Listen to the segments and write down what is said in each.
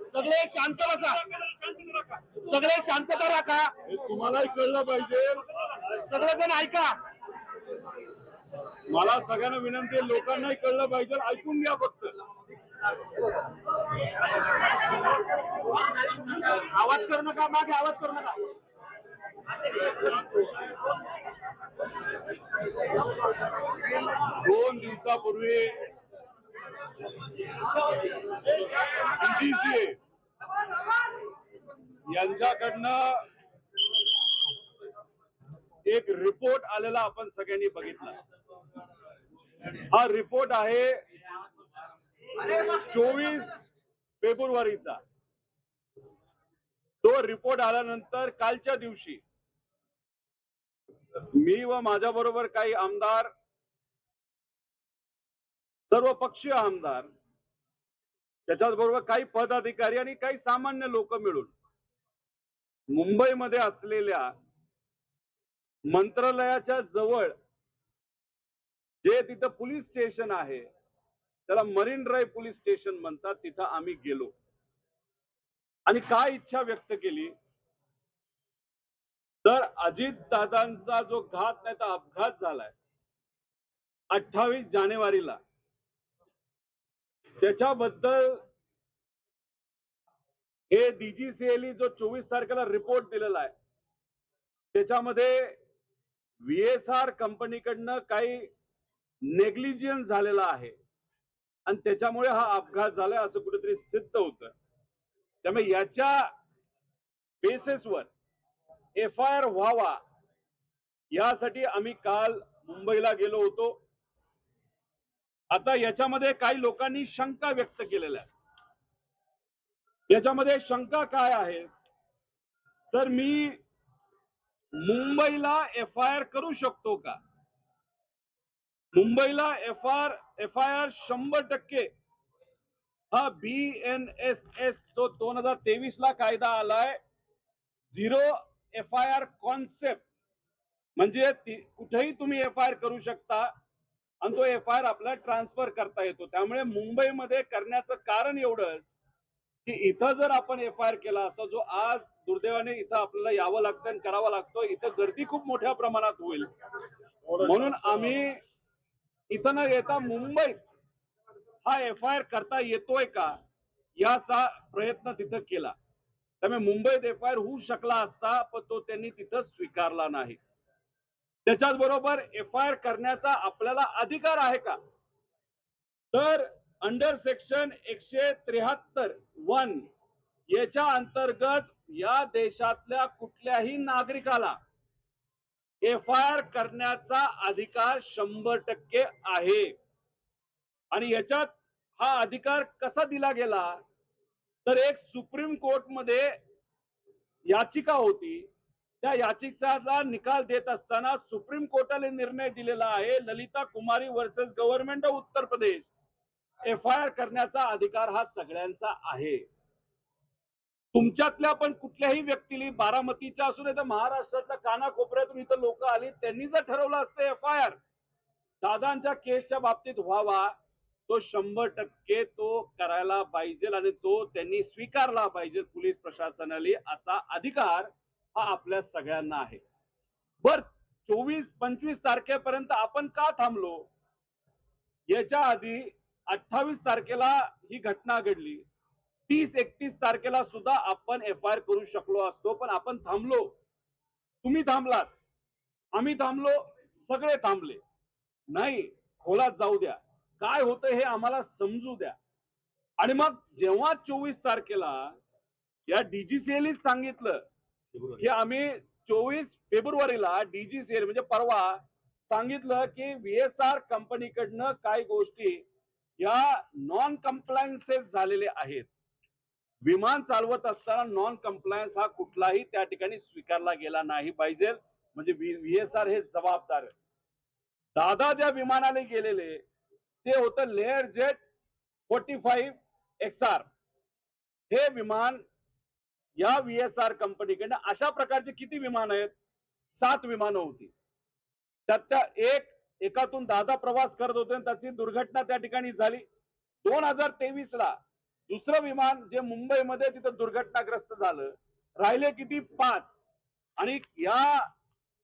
सगळे शांत बसा, सगळे शांतता राखा. तुम्हालाही कळलं पाहिजे. सगळेजण ऐका. मला सगळ्यांना विनंती आहे, लोकांनाही कळलं पाहिजे, ऐकून घ्या फक्त. आवाज करू नका, मागे आवाज करू नका. 2 दिवसापूर्वी DGCA यांच्याकडनं एक रिपोर्ट आलेला आपण सगळ्यांनी बघितला. हा रिपोर्ट आहे 24 फेब्रुवारीचा. तो रिपोर्ट आल्यानंतर कालच्या दिवशी मी व माझ्या बरोबर काही आमदार, सर्व पक्षीय आमदार, त्याच्याबरोबर काही पदाधिकारी आणि काही सामान्य लोक मिळून मुंबईमध्ये असलेल्या मंत्रालयाच्या जवळ जे तिथं पोलीस स्टेशन आहे, त्याला मरीन ड्राईव्ह पोलीस स्टेशन म्हणतात, तिथं आम्ही गेलो आणि काय इच्छा व्यक्त केली तर अजित दादांचा जो घात नाही तर अपघात झालाय 28 जानेवारीला, त्याच्याबद्दल हे DGCA जो 24 तारखेला रिपोर्ट दिलेला आहे त्याच्यामध्ये VSR कंपनीकडनं काही नेग्लिजन्स झालेला आहे आणि त्याच्यामुळे हा अपघात झालाय असं कुठेतरी सिद्ध होतं. त्यामुळे याच्या बेसिसवर FIR व्हावा यासाठी आम्ही काल मुंबईला गेलो होतो. आता याच्यामध्ये काही लोकांनी शंका व्यक्त केलेल्या आहे. याच्यामध्ये शंका काय आहे तर मी मुंबईला FIR करू शकतो का? मुंबईला FIR 100% हा BNSS जो 2023 ला कायदा आलाय, झिरो FIR कॉन्सेप्ट, म्हणजे कुठेही तुम्ही FIR करू शकता आणि तो FIR आपल्याला ट्रान्सफर करता येतो. त्यामुळे मुंबईमध्ये करण्याचं कारण एवढंच की इथं जर आपण FIR केला असता, जो आज दुर्दैवाने इथं आपल्याला यावं लागतं आणि करावं लागतं, इथं गर्दी खूप मोठ्या प्रमाणात होईल, म्हणून आम्ही इथं न येता मुंबईत हा FIR करता येतोय का याचा प्रयत्न तिथं केला. त्यामुळे मुंबईत FIR होऊ शकला असता, पण तो त्यांनी तिथं स्वीकारला नाही. त्याच्याच बरोबर FIR करण्याचा आपल्याला अधिकार आहे का तर अंडर सेक्शन 173(1) याच्या अंतर्गत या देशातल्या कुठल्याही नागरिकाला FIR करण्याचा अधिकार 100% आहे. आणि याच्यात हा अधिकार कसा दिला गेला तर एक सुप्रीम कोर्टमध्ये याचिका होती, त्या याचिकेचा निकाल देत असताना सुप्रीम कोर्टाने निर्णय दिलेला आहे, ललिता कुमारी versus government of Uttar Pradesh, FIR करण्याचा अधिकार हा सगळ्यांचा आहे. तुमच्यातल्या पण कुठल्याही व्यक्तीला, बारामतीच्या असू नये तर महाराष्ट्राच्या कानाकोपऱ्यातून इथं लोक आली, त्यांनी जर ठरवलं असतं FIR दादांच्या केसच्या बाबतीत व्हावा, तो 100% तो करायला पाहिजे आणि तो त्यांनी स्वीकारला पाहिजे पोलीस प्रशासनाने. असा अधिकार हा आपल्या सगळ्यांना आहे. बर 24-25 तारखेपर्यंत आपण का थांबलो? याच्या आधी 28 तारखेला ही घटना घडली, 30-31 तारखेला सुद्धा आपण FIR करू शकलो असतो, पण आपण थांबलो. तुम्ही थांबलात, आम्ही थांबलो, सगळे थांबले. नाही, खोलात जाऊ द्या, काय होतं हे आम्हाला समजू द्या. आणि मग जेव्हा 24 तारखेला या DGCA सांगितलं की आम्ही 24 फेब्रुवारीला DGCA म्हणजे परवा सांगितलं की VSR कंपनीकडनं काही गोष्टी या नॉन कम्प्लायन्सेस झालेले आहेत. विमान चालवत असताना नॉन कम्प्लायन्स हा कुठलाही त्या ठिकाणी स्वीकारला गेला नाही पाहिजे, म्हणजे VSR हे जबाबदार आहे. दादा ज्या विमानाने गेलेले ते होतं लेअर जेट 45 XR. हे विमान या VSR कंपनीकडे, अशा प्रकारचे किती विमान आहेत? 7 विमानं होती. त्यात एकातून दादा प्रवास करत होते, त्याची दुर्घटना त्या ठिकाणी झाली. 2023 ला दुसरं विमान जे मुंबईमध्ये तिथं दुर्घटनाग्रस्त झालं, राहिले किती 5. आणि या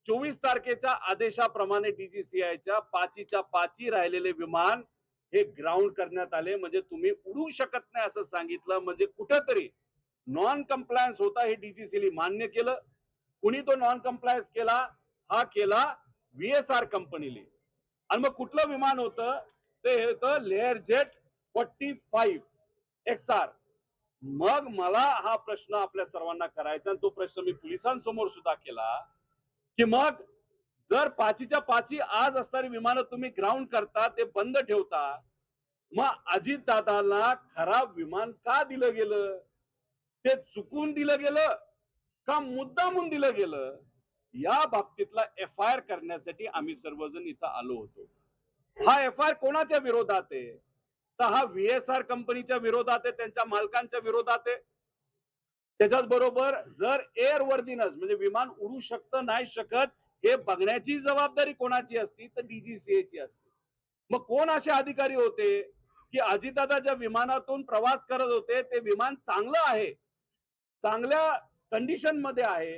24 तारखेच्या आदेशाप्रमाणे डीजीसीआयच्या 5च्या 5 राहिलेले विमान हे ग्राउंड करण्यात आले. म्हणजे तुम्ही उडू शकत नाही असं सांगितलं. म्हणजे कुठेतरी नॉन कंप्लायन्स होता हे डीजीसीने मान्य केलं. कुणी तो नॉन कंप्लायन्स केला? हा केला व्हीएसआर कंपनीने. आणि मग कुठलं विमान होतं? ते होतं लेअर जेट 45 XR. मग मला हा प्रश्न आपल्या सर्वांना करायचा आणि तो प्रश्न मी पोलिसांसमोर सुद्धा केला की मग जर 5च्या 5 आज असणारी विमानं तुम्ही ग्राउंड करता, ते बंद ठेवता, मग अजित दादाला खराब विमान का दिलं गेलं? ते चुकून दिलं गेलं का मुद्दामून दिलं गेलं? या बाबतीतला एफआयआर करण्यासाठी आम्ही सर्वजण इथं आलो होतो. हा एफआयआर कोणाच्या विरोधात आहे? तर हा व्हीएसआर कंपनीच्या विरोधात आहे, त्यांच्या मालकांच्या विरोधात आहे. त्याच्याच बरोबर जर एअरवर्दीनेस म्हणजे विमान उडू शकतं नाही शकत हे बघण्याची जबाबदारी कोणाची असती? तर डीजीसीएची असते. मग कोण असे अधिकारी होते की अजितदादा ज्या विमानातून प्रवास करत होते ते विमान चांगलं आहे, चांगल्या कंडिशन मध्ये आहे,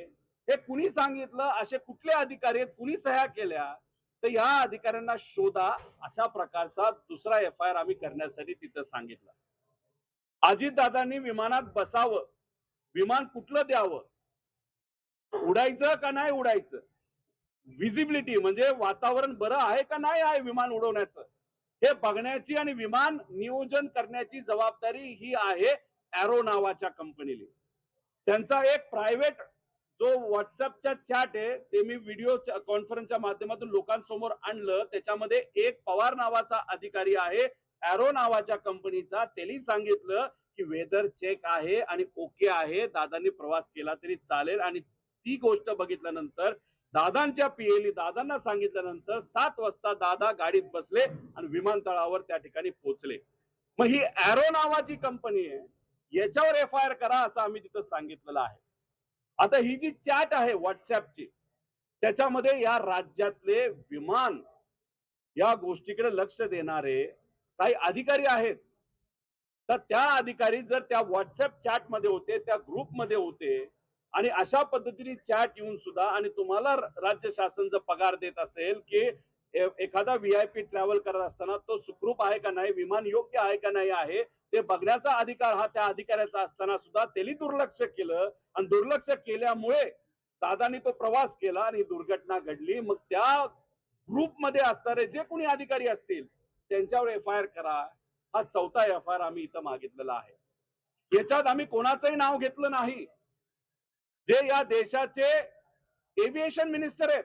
हे कुणी सांगितलं? असे कुठले अधिकारी आहेत? कुणी सह्या केल्या? तर या अधिकाऱ्यांना शोधा. अशा प्रकारचा दुसरा एफआयआर आम्ही करण्यासाठी तिथं सांगितलं. अजितदादांनी विमानात बसावं, विमान कुठलं द्यावं, उडायचं का नाही उडायचं, विजिबिलिटी म्हणजे वातावरण बरं आहे का नाही आहे विमान उडवण्याचं, हे बघण्याची आणि विमान नियोजन करण्याची जबाबदारी ही आहे एरो नावाच्या कंपनीला. त्यांचा एक प्रायव्हेट जो व्हॉट्सअपचा चॅट आहे ते मी व्हिडिओ कॉन्फरन्सच्या माध्यमातून लोकांसमोर आणलं. त्याच्यामध्ये एक पवार नावाचा अधिकारी आहे एरो नावाच्या कंपनीचा. त्यांनी सांगितलं की वेदर चेक आहे आणि ओके आहे, दादांनी प्रवास केला तरी चालेल. आणि ती गोष्ट बघितल्यानंतर दादांच्या पीएली दादांना सांगितल्यानंतर 7 वाजता दादा गाडीत बसले आणि विमानतळावर त्या ठिकाणी पोहोचले. मग ही एरो नावाची कंपनी आहे, याच्यावर एफआयआर करा असं आम्ही तिथं सांगितलेलं आहे. आता ही जी चॅट आहे व्हॉट्सअपची, त्याच्यामध्ये या राज्यातले विमान या गोष्टीकडे लक्ष देणारे काही अधिकारी आहेत. तर त्या अधिकारी जर त्या व्हॉट्सअप चॅट मध्ये होते, त्या ग्रुपमध्ये होते आणि अशा पद्धतीने चॅट येऊन सुद्धा आणि तुम्हाला राज्य शासन जर पगार देत असेल की एखादा व्हीआयपी ट्रॅव्हल करत असताना तो सुखरूप आहे का नाही, विमान योग्य आहे का नाही आहे, ते बघण्याचा अधिकार हा त्या अधिकाऱ्याचा असताना सुद्धा त्यांनी दुर्लक्ष केलं. आणि दुर्लक्ष केल्यामुळे दादानी तो प्रवास केला आणि दुर्घटना घडली. मग त्या ग्रुपमध्ये असणारे जे कोणी अधिकारी असतील त्यांच्यावर एफआयआर करा. हा 4था एफआयआर आम्ही इथं मागितलेला आहे. याच्यात आम्ही कोणाचंही नाव घेतलं नाही. जे या देशाचे एव्हिएशन मिनिस्टर आहेत,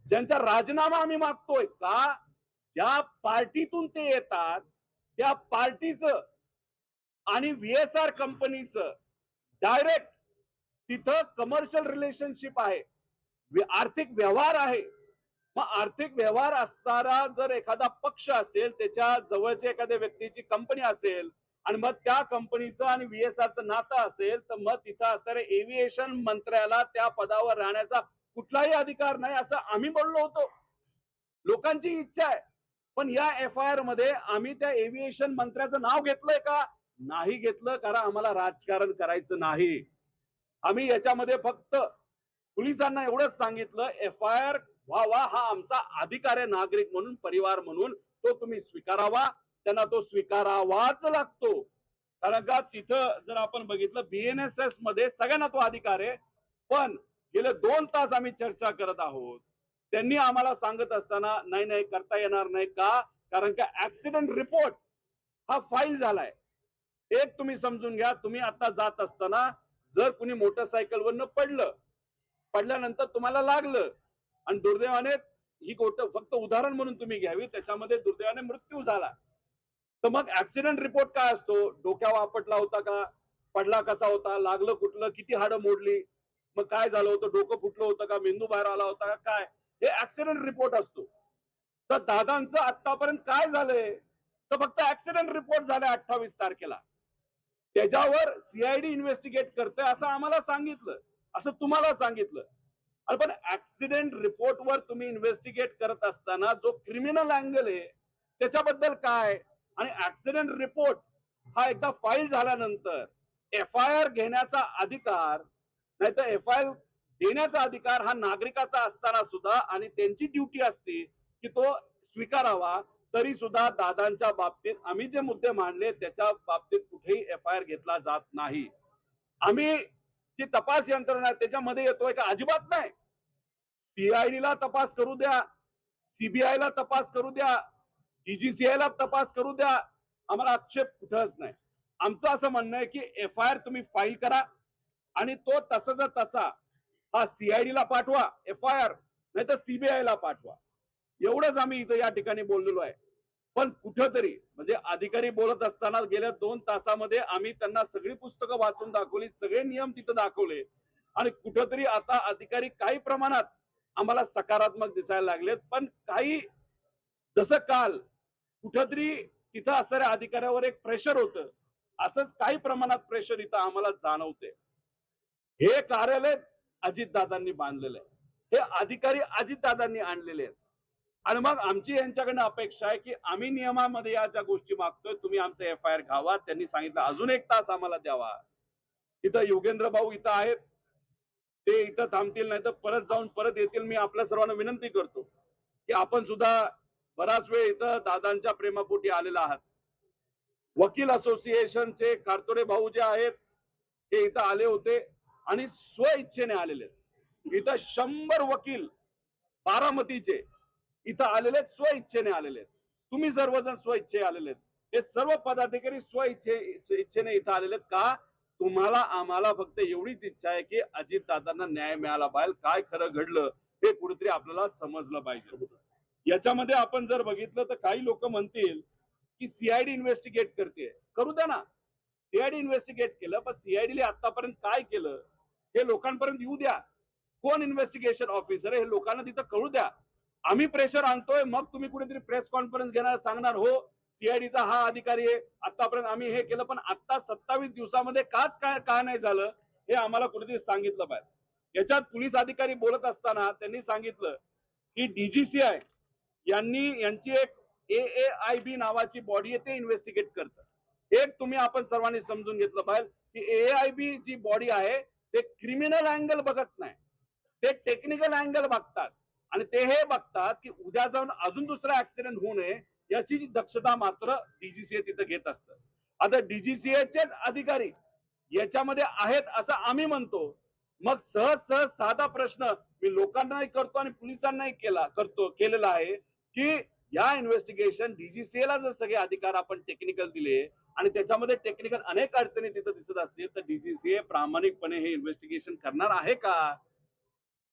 ज्यांचा राजीनामा आम्ही मागतोय का, ज्या पार्टीतून ते येतात त्या पार्टीचं आणि व्हीएसआर कंपनीचं डायरेक्ट तिथं कमर्शियल रिलेशनशिप आहे, आर्थिक व्यवहार आहे. मग आर्थिक व्यवहार असणारा जर एखादा पक्ष असेल, त्याच्या जवळच्या एखाद्या व्यक्तीची कंपनी असेल आणि मग त्या कंपनीचं आणि व्हीएसआरचं नातं असेल, तर मग तिथं असणाऱ्या एव्हिएशन मंत्र्याला त्या पदावर राहण्याचा कुठलाही अधिकार नाही असं आम्ही बोललो होतो. लोकांची इच्छा आहे. पण या एफआयआर मध्ये आम्ही त्या एव्हिएशन मंत्र्याचं नाव घेतलंय का? नाही घेतलं, कारण आम्हाला राजकारण करायचं नाही. आम्ही याच्यामध्ये फक्त पोलिसांना एवढंच सांगितलं, एफआयआर व्हावा हा आमचा अधिकार आहे, नागरिक म्हणून, परिवार म्हणून तो तुम्ही स्वीकारावा. त्यांना तो स्वीकारावाच लागतो. कारण का तिथं जर आपण बघितलं बीएनएसएस मध्ये सगळ्यांना तो अधिकार आहे. पण गेले 2 तास आम्ही चर्चा करत आहोत. त्यांनी आम्हाला सांगत असताना नाही नाही करता येणार नाही का, कारण का ऍक्सिडेंट रिपोर्ट हा फाईल झालाय. एक तुम्ही समजून घ्या, तुम्ही आता जात असताना जर कुणी मोटरसायकलवरनं पडल्यानंतर तुम्हाला लागलं आणि दुर्दैवाने, ही गोष्ट फक्त उदाहरण म्हणून तुम्ही घ्यावी, त्याच्यामध्ये दुर्दैवाने मृत्यू झाला, तर मग ऍक्सिडेंट रिपोर्ट काय असतो? डोक्यावर आपटला होता का, पडला कसा होता, लागलं कुठलं, किती हाडं मोडली, मग काय झालं होतं, डोकं फुटलं होतं का, मेंदू बाहेर आला होता का, काय, हे ऍक्सिडेंट रिपोर्ट असतो. तर दादांचं आतापर्यंत काय झालंय? तर फक्त ऍक्सिडेंट रिपोर्ट झालाय 28 तारखेला. त्याच्यावर सीआयडी इन्व्हेस्टिगेट करते असं आम्हाला सांगितलं, असं तुम्हाला सांगितलं. अरे पण ऍक्सिडेंट रिपोर्ट वर तुम्ही इन्व्हेस्टिगेट करत असताना जो क्रिमिनल अँगल आहे त्याच्याबद्दल काय? आणि ऍक्सिडेंट रिपोर्ट हा एकदा फाईल झाल्यानंतर FIR घेण्याचा अधिकार नाही तर FIR देण्याचा अधिकार हा नागरिकाचा असताना सुद्धा आणि त्यांची ड्युटी असते की तो स्वीकारावा, तरी सुद्धा दादांच्या बाबतीत आम्ही जे मुद्दे मांडले त्याच्या बाबतीत कुठेही FIR घेतला जात नाही. आम्ही जी तपास यंत्रणा आहे त्याच्यामध्ये येतोय का? अजिबात नाही. CID ला तपास करू द्या, CBI ला तपास करू द्या, DGCI ला तपास करू द्या, आम्हाला आक्षेप कुठंच नाही. आमचं असं म्हणणं आहे की FIR तुम्ही फाईल करा आणि तो तसाचा तसा हा CID ला पाठवा FIR, नाही तर CBI ला पाठवा. एवढंच आम्ही इथं या ठिकाणी बोललेलो आहे. पण कुठंतरी म्हणजे अधिकारी बोलत असताना गेल्या 2 तासामध्ये आम्ही त्यांना सगळी पुस्तकं वाचून दाखवली, सगळे नियम तिथं दाखवले आणि कुठंतरी आता अधिकारी काही प्रमाणात आम्हाला सकारात्मक दिसायला लागलेत. पण काही जसं काल कुठंतरी तिथं असणाऱ्या अधिकाऱ्यावर एक प्रेशर होतं, असंच काही प्रमाणात प्रेशर इथं आम्हाला जाणवते. हे कार्यालय अजितदादांनी बांधलेलं आहे, हे अधिकारी अजितदादांनी आणलेले आहेत आणि मग आमची यांच्याकडनं अपेक्षा आहे की आम्ही नियमामध्ये या ज्या गोष्टी मागतोय तुम्ही आमचं FIR घ्यावा. त्यांनी सांगितलं अजून 1 तास आम्हाला द्यावा. इथं योगेंद्र भाऊ इथं आहेत, ते इथं थांबतील नाही तर परत जाऊन परत येतील. मी आपल्या सर्वांना विनंती करतो की आपण सुद्धा बराच वेळ इथं दादांच्या प्रेमापोटी आलेला आहात. वकील असोसिएशनचे कारतोरे भाऊ जे आहेत ते इथं आले होते आणि स्वइच्छेने आलेले आहेत. इथं 100 वकील बारामतीचे इथं आलेले आहेत, स्वइच्छेने आलेले आहेत. तुम्ही सर्वजण स्वइच्छे आलेले आहेत. हे सर्व पदाधिकारी इच्छेने इथं आलेले आहेत. का? तुम्हाला आम्हाला फक्त एवढीच इच्छा आहे की अजितदादांना न्याय मिळाला पाहिजे. काय खरं घडलं हे कुठेतरी आपल्याला समजलं पाहिजे. याच्यामध्ये आपण जर बघितलं तर काही लोक म्हणतील की CID इन्व्हेस्टिगेट करते. करू द्या ना. CID इन्व्हेस्टिगेट केलं, पण CID आतापर्यंत काय केलं हे लोकांपर्यंत येऊ द्या. कोण इन्व्हेस्टिगेशन ऑफिसर आहे हे लोकांना तिथं कळू द्या. आम्ही प्रेशर आणतोय, मग तुम्ही कुठेतरी प्रेस कॉन्फरन्स घेणार, सांगणार हो CIDचा हा अधिकारी आहे, आतापर्यंत आम्ही हे केलं, पण आता 27 दिवसामध्ये का नाही झालं हे आम्हाला कुठेतरी सांगितलं पाहिजे. याच्यात पोलीस अधिकारी बोलत असताना त्यांनी सांगितलं की DGCI यांची एक AAIB नावाची बॉडी आहे, ते इन्व्हेस्टिगेट करतं. एक तुम्ही आपण सर्वांनी समजून घेतलं पाहिजे की AAIB जी बॉडी आहे ते क्रिमिनल अँगल बघत नाही, ते टेक्निकल अँगल बघतात आणि ते हे बघतात की उद्या जाऊन अजून दुसरा ऍक्सिडेंट होऊ नये याची दक्षता मात्र DGCA तिथं घेत असतं. आता DGCAचेच अधिकारी याच्यामध्ये आहेत असं आम्ही म्हणतो. मग सहज सहज साधा प्रश्न मी लोकांनाही करतो आणि पोलिसांनाही केलेला आहे की या इन्व्हेस्टिगेशन DGCA ला जर सगळे अधिकार आपण टेक्निकल दिले आणि त्याच्यामध्ये टेक्निकल अनेक अडचणी तिथं दिसत असतील तर DGCA प्रामाणिकपणे हे इन्व्हेस्टिगेशन करणार आहे का?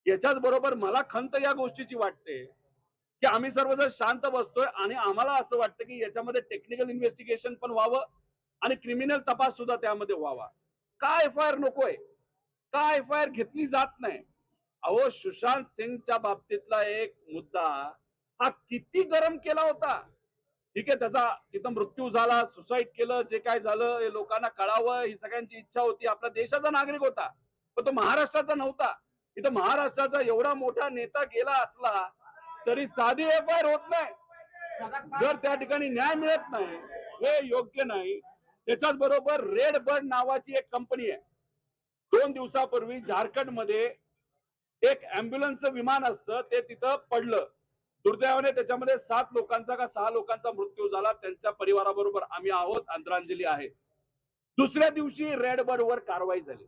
याच्याच बरोबर मला खंत या गोष्टीची वाटते की आम्ही सर्वजण शांत बसतोय आणि आम्हाला असं वाटतं की याच्यामध्ये टेक्निकल इन्व्हेस्टिगेशन पण व्हावं आणि क्रिमिनल तपास सुद्धा त्यामध्ये व्हावा. का FIR नकोय? का FIR घेतली जात नाही? अहो, सुशांत सिंगच्या बाबतीतला एक मुद्दा हा किती गरम केला होता. ठीक आहे, त्याचा तिथं मृत्यू झाला, सुसाईड केलं, जे काय झालं हे लोकांना कळावं ही सगळ्यांची इच्छा होती. आपला देशाचा नागरिक होता, पण तो महाराष्ट्राचा नव्हता. इथं महाराष्ट्राचा एवढा मोठा नेता गेला असला तरी साधी FIR होत नाही. जर त्या ठिकाणी न्याय मिळत नाही हे योग्य नाही. त्याच्याच बरोबर रेड बर्ड नावाची एक कंपनी आहे. 2 दिवसापूर्वी झारखंडमध्ये एक अँब्युलन्सचं विमान असतं ते तिथं पडलं. दुर्दैवाने त्याच्यामध्ये 7 लोकांचा का 6 लोकांचा मृत्यू झाला. त्यांच्या परिवाराबरोबर आम्ही आहोत, आदरांजली आहे. दुसऱ्या दिवशी रेड बर्ड वर कारवाई झाली.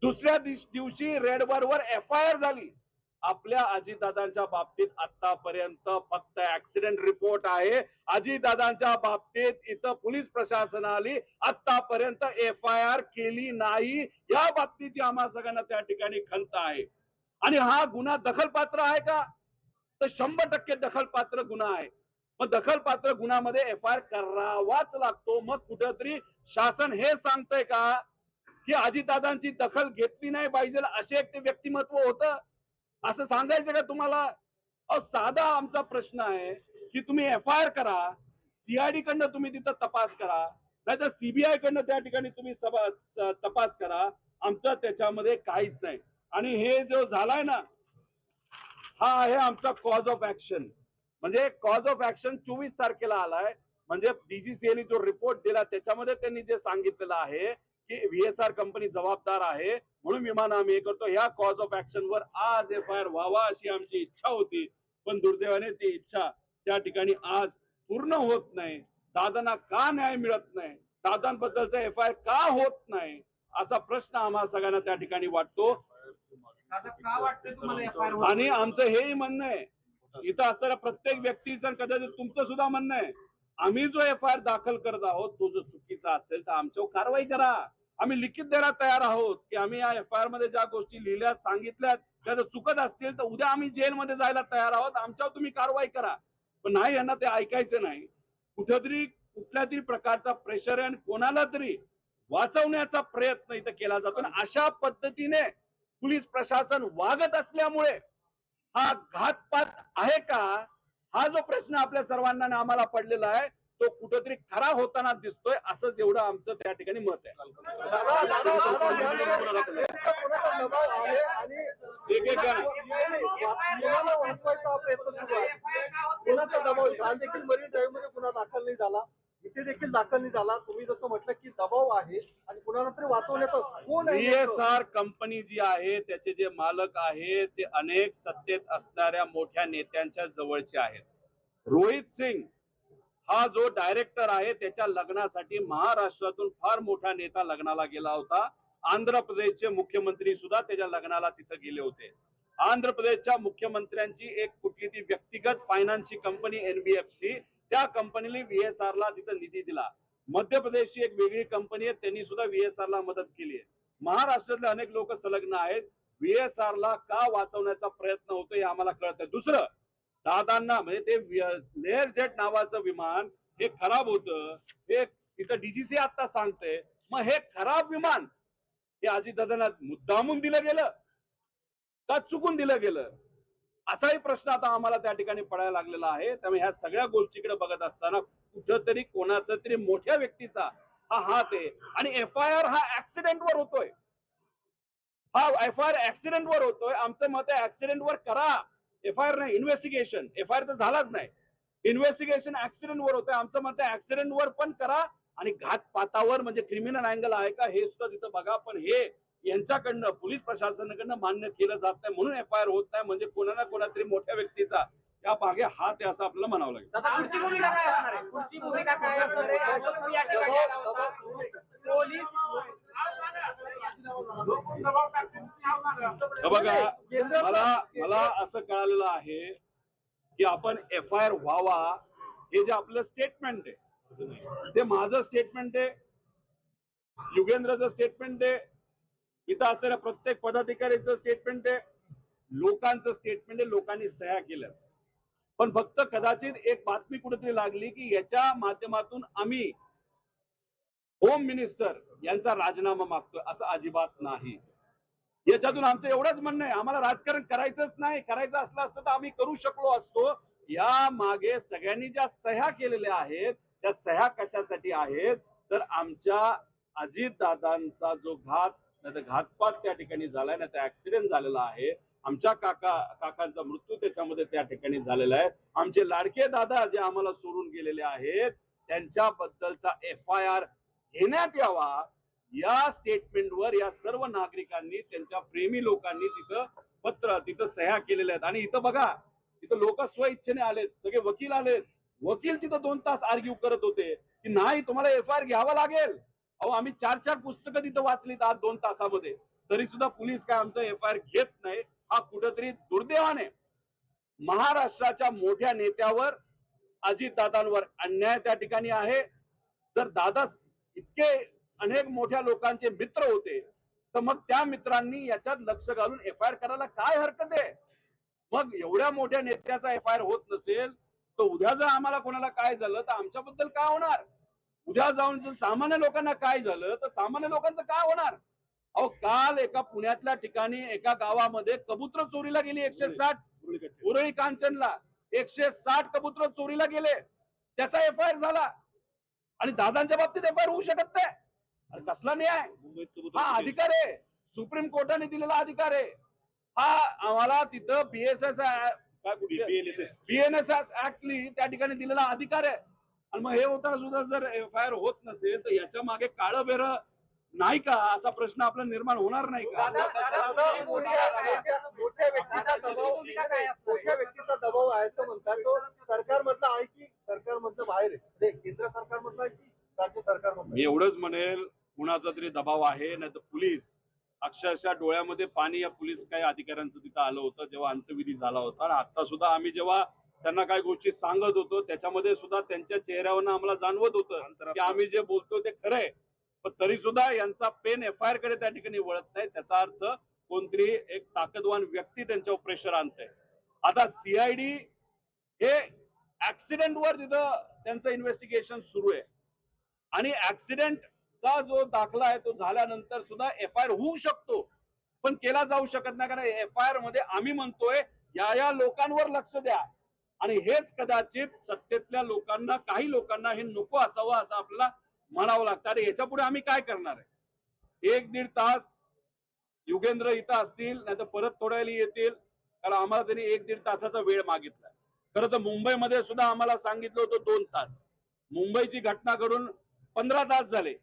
दुसऱ्या दिवशी रेड बर्ड वर FIR झाली. आपल्या अजितदादांच्या बाबतीत आतापर्यंत फक्त ऍक्सिडेंट रिपोर्ट आहे. अजितदादांच्या बाबतीत इथं पोलीस प्रशासनाने आतापर्यंत FIR केली नाही. या बाबतीची आम्हा सगळ्यांना त्या ठिकाणी खंत आहे. आणि हा गुन्हा दखलपात्र आहे का? तर 100% दखलपात्र गुन्हा आहे. मग दखलपात्र गुन्ह्यामध्ये FIR करावाच लागतो. मग कुठेतरी शासन हे सांगतंय का की अजितदादांची दखल घेतली नाही पाहिजे असे एक ते व्यक्तिमत्व होतं असं सांगायचं का तुम्हाला? साधा आमचा प्रश्न आहे की तुम्ही FIR करा, CID कडनं तुम्ही तिथं तपास करा, नाहीतर CBI कडनं त्या ठिकाणी तुम्ही तपास करा. आमचं त्याच्यामध्ये काहीच नाही. आणि हे जो झालाय ना हा आहे आमचा कॉज ऑफ ऍक्शन. म्हणजे कॉज ऑफ ऍक्शन 24 तारखेला आलाय. म्हणजे डीजीसीएने जो रिपोर्ट दिला त्याच्यामध्ये त्यांनी जे सांगितलेलं आहे की व्हीएसआर कंपनी जबाबदार आहे म्हणून विमान आम्ही हे करतो. ह्या कॉज ऑफ ऍक्शन वर आज FIR व्हावा अशी आमची इच्छा होती, पण दुर्दैवाने ती इच्छा त्या ठिकाणी आज पूर्ण होत नाही. दादांना का न्याय मिळत नाही, दादांबद्दलचा FIR का होत नाही असा प्रश्न आम्हा सगळ्यांना त्या ठिकाणी वाटतो. का वाटतं तुम्हाला FIR आणि आमचं हेही म्हणणं आहे, इथं असणाऱ्या प्रत्येक व्यक्तीचं आणि कदाचित तुमचं सुद्धा म्हणणं आहे, आम्ही जो FIR दाखल करत आहोत तो जर चुकीचा असेल तर आमच्यावर कारवाई करा. आम्ही लिखित द्यायला तयार आहोत की आम्ही या FIR मध्ये ज्या गोष्टी लिहिल्यात सांगितल्यात त्या जर चुकत असतील तर उद्या आम्ही जेलमध्ये जायला तयार आहोत, आमच्यावर तुम्ही कारवाई करा. पण नाही, यांना ते ऐकायचं नाही. कुठेतरी कुठल्या तरी प्रकारचा प्रेशर आहे आणि कोणाला तरी वाचवण्याचा प्रयत्न इथं केला जातो आणि अशा पद्धतीने पोलीस प्रशासन वागत असल्यामुळे हा घातपात आहे का, हा जो प्रश्न आपल्या सर्वांना आणि आम्हाला पडलेला आहे तो कुठेतरी खरा होताना दिसतोय, असंच एवढं आमचं त्या ठिकाणी मत आहे. एक एक जण कुणाचा दबाव काल देखील मरीन ड्राईव्ह मध्ये गुन्हा दाखल नाही झाला, इथे देखील दाखल नाही झाला. तुम्ही जसं म्हटलं की दबाव आहे आणि कुणाला तरी वाचवण्याचं कोण आहे? व्हीएसआर कंपनी जी आहे त्याचे जे मालक आहेत ते अनेक सत्तेत असणाऱ्या मोठ्या नेत्यांच्या जवळचे आहेत. रोहित सिंग हा जो डायरेक्टर आहे त्याच्या लग्नासाठी महाराष्ट्रातून फार मोठा नेता लग्नाला गेला होता. आंध्र प्रदेशचे मुख्यमंत्री सुद्धा त्याच्या लग्नाला तिथे गेले होते. आंध्र प्रदेशच्या मुख्यमंत्र्यांची एक कुठली ती व्यक्तिगत फायनान्सची कंपनी NBFC, त्या कंपनीने VSR ला तिथं निधी दिला. मध्य प्रदेशची एक वेगळी कंपनी आहे, त्यांनी सुद्धा VSR ला मदत केली आहे. महाराष्ट्रातले अनेक लोक संलग्न आहेत. VSR ला का वाचवण्याचा प्रयत्न होतो हे आम्हाला कळत आहे. दुसरं, दादांना म्हणजे ते लेअर जेट नावाचं विमान हे खराब होतं, हे तिथं DGC आता सांगते, मग हे खराब विमान हे अजितदादांना मुद्दामून दिलं गेलं का चुकून दिलं गेलं असाही प्रश्न आता आम्हाला त्या ठिकाणी पडायला लागलेला आहे. त्यामुळे ह्या सगळ्या गोष्टीकडे बघत असताना कुठंतरी कोणाचा तरी मोठ्या व्यक्तीचा हा हात आहे आणि FIR हा ऍक्सिडेंट वर होतोय. हा FIR ऍक्सिडेंट वर होतोय. आमचं मत आहे ऍक्सिडेंट वर करा, FIR नाही, इन्व्हेस्टिगेशन. FIR तर झालाच नाही, इन्व्हेस्टिगेशन ऍक्सिडेंट वर होतोय. आमचं मत आहे ऍक्सिडेंट वर पण करा आणि घातपातावर म्हणजे क्रिमिनल अँगल आहे का हे सुद्धा तिथं बघा. पण हे यांच्याकडनं पोलीस प्रशासनाकडनं मान्य केलं जात नाही म्हणून FIR होत नाही. म्हणजे कोणा कोणातरी मोठ्या व्यक्तीचा त्या मागे हात आहे असं आपल्याला म्हणावं लागेल. पुढची भूमिका काय असणार आहे? पुढची भूमिका काय असणार आहे? आज तुम्ही या ठिकाणी आला होता. पोलीस बघा, मला असं कळालेलं आहे की आपण FIR व्हावा हे जे आपलं स्टेटमेंट आहे ते माझं स्टेटमेंट आहे, युगेंद्रचं स्टेटमेंट आहे, इथं असणाऱ्या प्रत्येक पदाधिकाऱ्याचं स्टेटमेंट आहे, लोकांचं स्टेटमेंट आहे. लोकांनी सह्या केल्या. पण फक्त कदाचित एक बातमी कुठेतरी लागली की याच्या माध्यमातून आम्ही होम मिनिस्टर यांचा राजीनामा मागतोय. असं अजिबात नाही. याच्यातून आमचं एवढंच म्हणणं आहे, आम्हाला राजकारण करायचंच नाही. करायचं असलं असतं तर आम्ही करू शकलो असतो. या मागे सगळ्यांनी ज्या सह्या केलेल्या आहेत त्या सह्या कशासाठी आहेत तर आमच्या अजितदादांचा जो घातपात त्या ठिकाणी झालाय ना, त्या ऍक्सिडेंट झालेला आहे. आमच्या काकांचा मृत्यू त्याच्यामध्ये त्या ठिकाणी झालेला आहे. आमचे लाडके दादा जे आम्हाला सोडून गेलेले आहेत त्यांच्याबद्दलचा FIR घेण्यात यावा या स्टेटमेंटवर या सर्व नागरिकांनी, त्यांच्या प्रेमी लोकांनी तिथं सह्या केलेल्या आहेत. आणि इथं बघा, तिथं लोक स्वइच्छेने आलेत, सगळे वकील आलेत. वकील तिथं 2 तास आर्ग्यू करत होते की नाही तुम्हाला FIR घ्यावा लागेल. अहो, आम्ही 4 पुस्तकं तिथं वाचलीत आज 2 तासामध्ये, तरी सुद्धा पोलीस काय आमचं FIR घेत नाही. हा कुठेतरी दुर्दैवाने महाराष्ट्राच्या मोठ्या नेत्यावर, अजितदादांवर अन्याय त्या ठिकाणी आहे. जर दादा इतके अनेक मोठ्या लोकांचे मित्र होते तर मग त्या मित्रांनी याच्यात लक्ष घालून FIR करायला काय हरकत आहे? मग एवढ्या मोठ्या नेत्याचा FIR होत नसेल तर उद्या जर आम्हाला कोणाला काय झालं तर आमच्याबद्दल काय होणार? उद्या जाऊन जर सामान्य लोकांना काय झालं तर सामान्य लोकांचं काय होणार? अहो, काल एका पुण्यातल्या ठिकाणी एका गावामध्ये कबूतर चोरीला गेली. 160 उरळी कांचनला 160 कबूतर चोरीला गेले. त्याचा FIR झाला आणि दादांच्या बाबतीत FIR होऊ शकत नाही. अरे कसला न्याय? हा अधिकार आहे, सुप्रीम कोर्टाने दिलेला अधिकार आहे. हा आम्हाला तिथं BNSS ऍक्टली त्या ठिकाणी दिलेला अधिकार आहे. आणि मग हे होताना सुद्धा जर FIR होत नसेल तर याच्या मागे काळं बेरं नाही का असा प्रश्न आपला निर्माण होणार नाही का? मोठ्या व्यक्तीचा दबाव आहे असं म्हणतात. तो सरकारमधला आहे की सरकारमधलं बाहेर आहे? केंद्र सरकारमधला आहे की राज्य सरकारमधला? मी एवढंच म्हणेल कुणाचा तरी दबाव आहे, नाही तर पोलीस अक्षरशः डोळ्यामध्ये पाणी या पोलीस काही अधिकाऱ्यांचं तिथं आलं होतं जेव्हा अंत्यविधी झाला होता. आणि आता सुद्धा आम्ही जेव्हा त्यांना काही गोष्टी सांगत होतो त्याच्यामध्ये सुद्धा त्यांच्या चेहऱ्यावरनं आम्हाला जाणवत होतं की आम्ही जे बोलतो ते खरंय, पण तरी सुद्धा यांचा पेन FIR कडे त्या ठिकाणी वळत नाही. त्याचा अर्थ कोणतरी एक ताकदवान व्यक्ती त्यांच्यावर प्रेशर आणतंय. आता CID हे ऍक्सिडेंटवर तिथं त्यांचं इन्व्हेस्टिगेशन सुरू आहे आणि ऍक्सिडेंटचा जो दाखला आहे तो झाल्यानंतर सुद्धा FIR होऊ शकतो, पण केला जाऊ शकत नाही. कारण FIR मध्ये आम्ही म्हणतोय या लोकांवर लक्ष द्या, आणि हेच कदाचित सत्तेतल्या लोकांना, काही लोकांना हे नको असावं असं आपल्याला म्हणावं लागतं. आणि याच्या पुढे आम्ही काय करणार आहे? 1-1.5 तास युगेंद्र इथं असतील, नाही तर परत थोड्या वेळी येतील, कारण आम्हाला त्यांनी 1-1.5 तासाचा वेळ मागितला. खरं तर मुंबईमध्ये सुद्धा आम्हाला सांगितलं होतं 2 तास. मुंबईची घटना घडून 15 तास झाले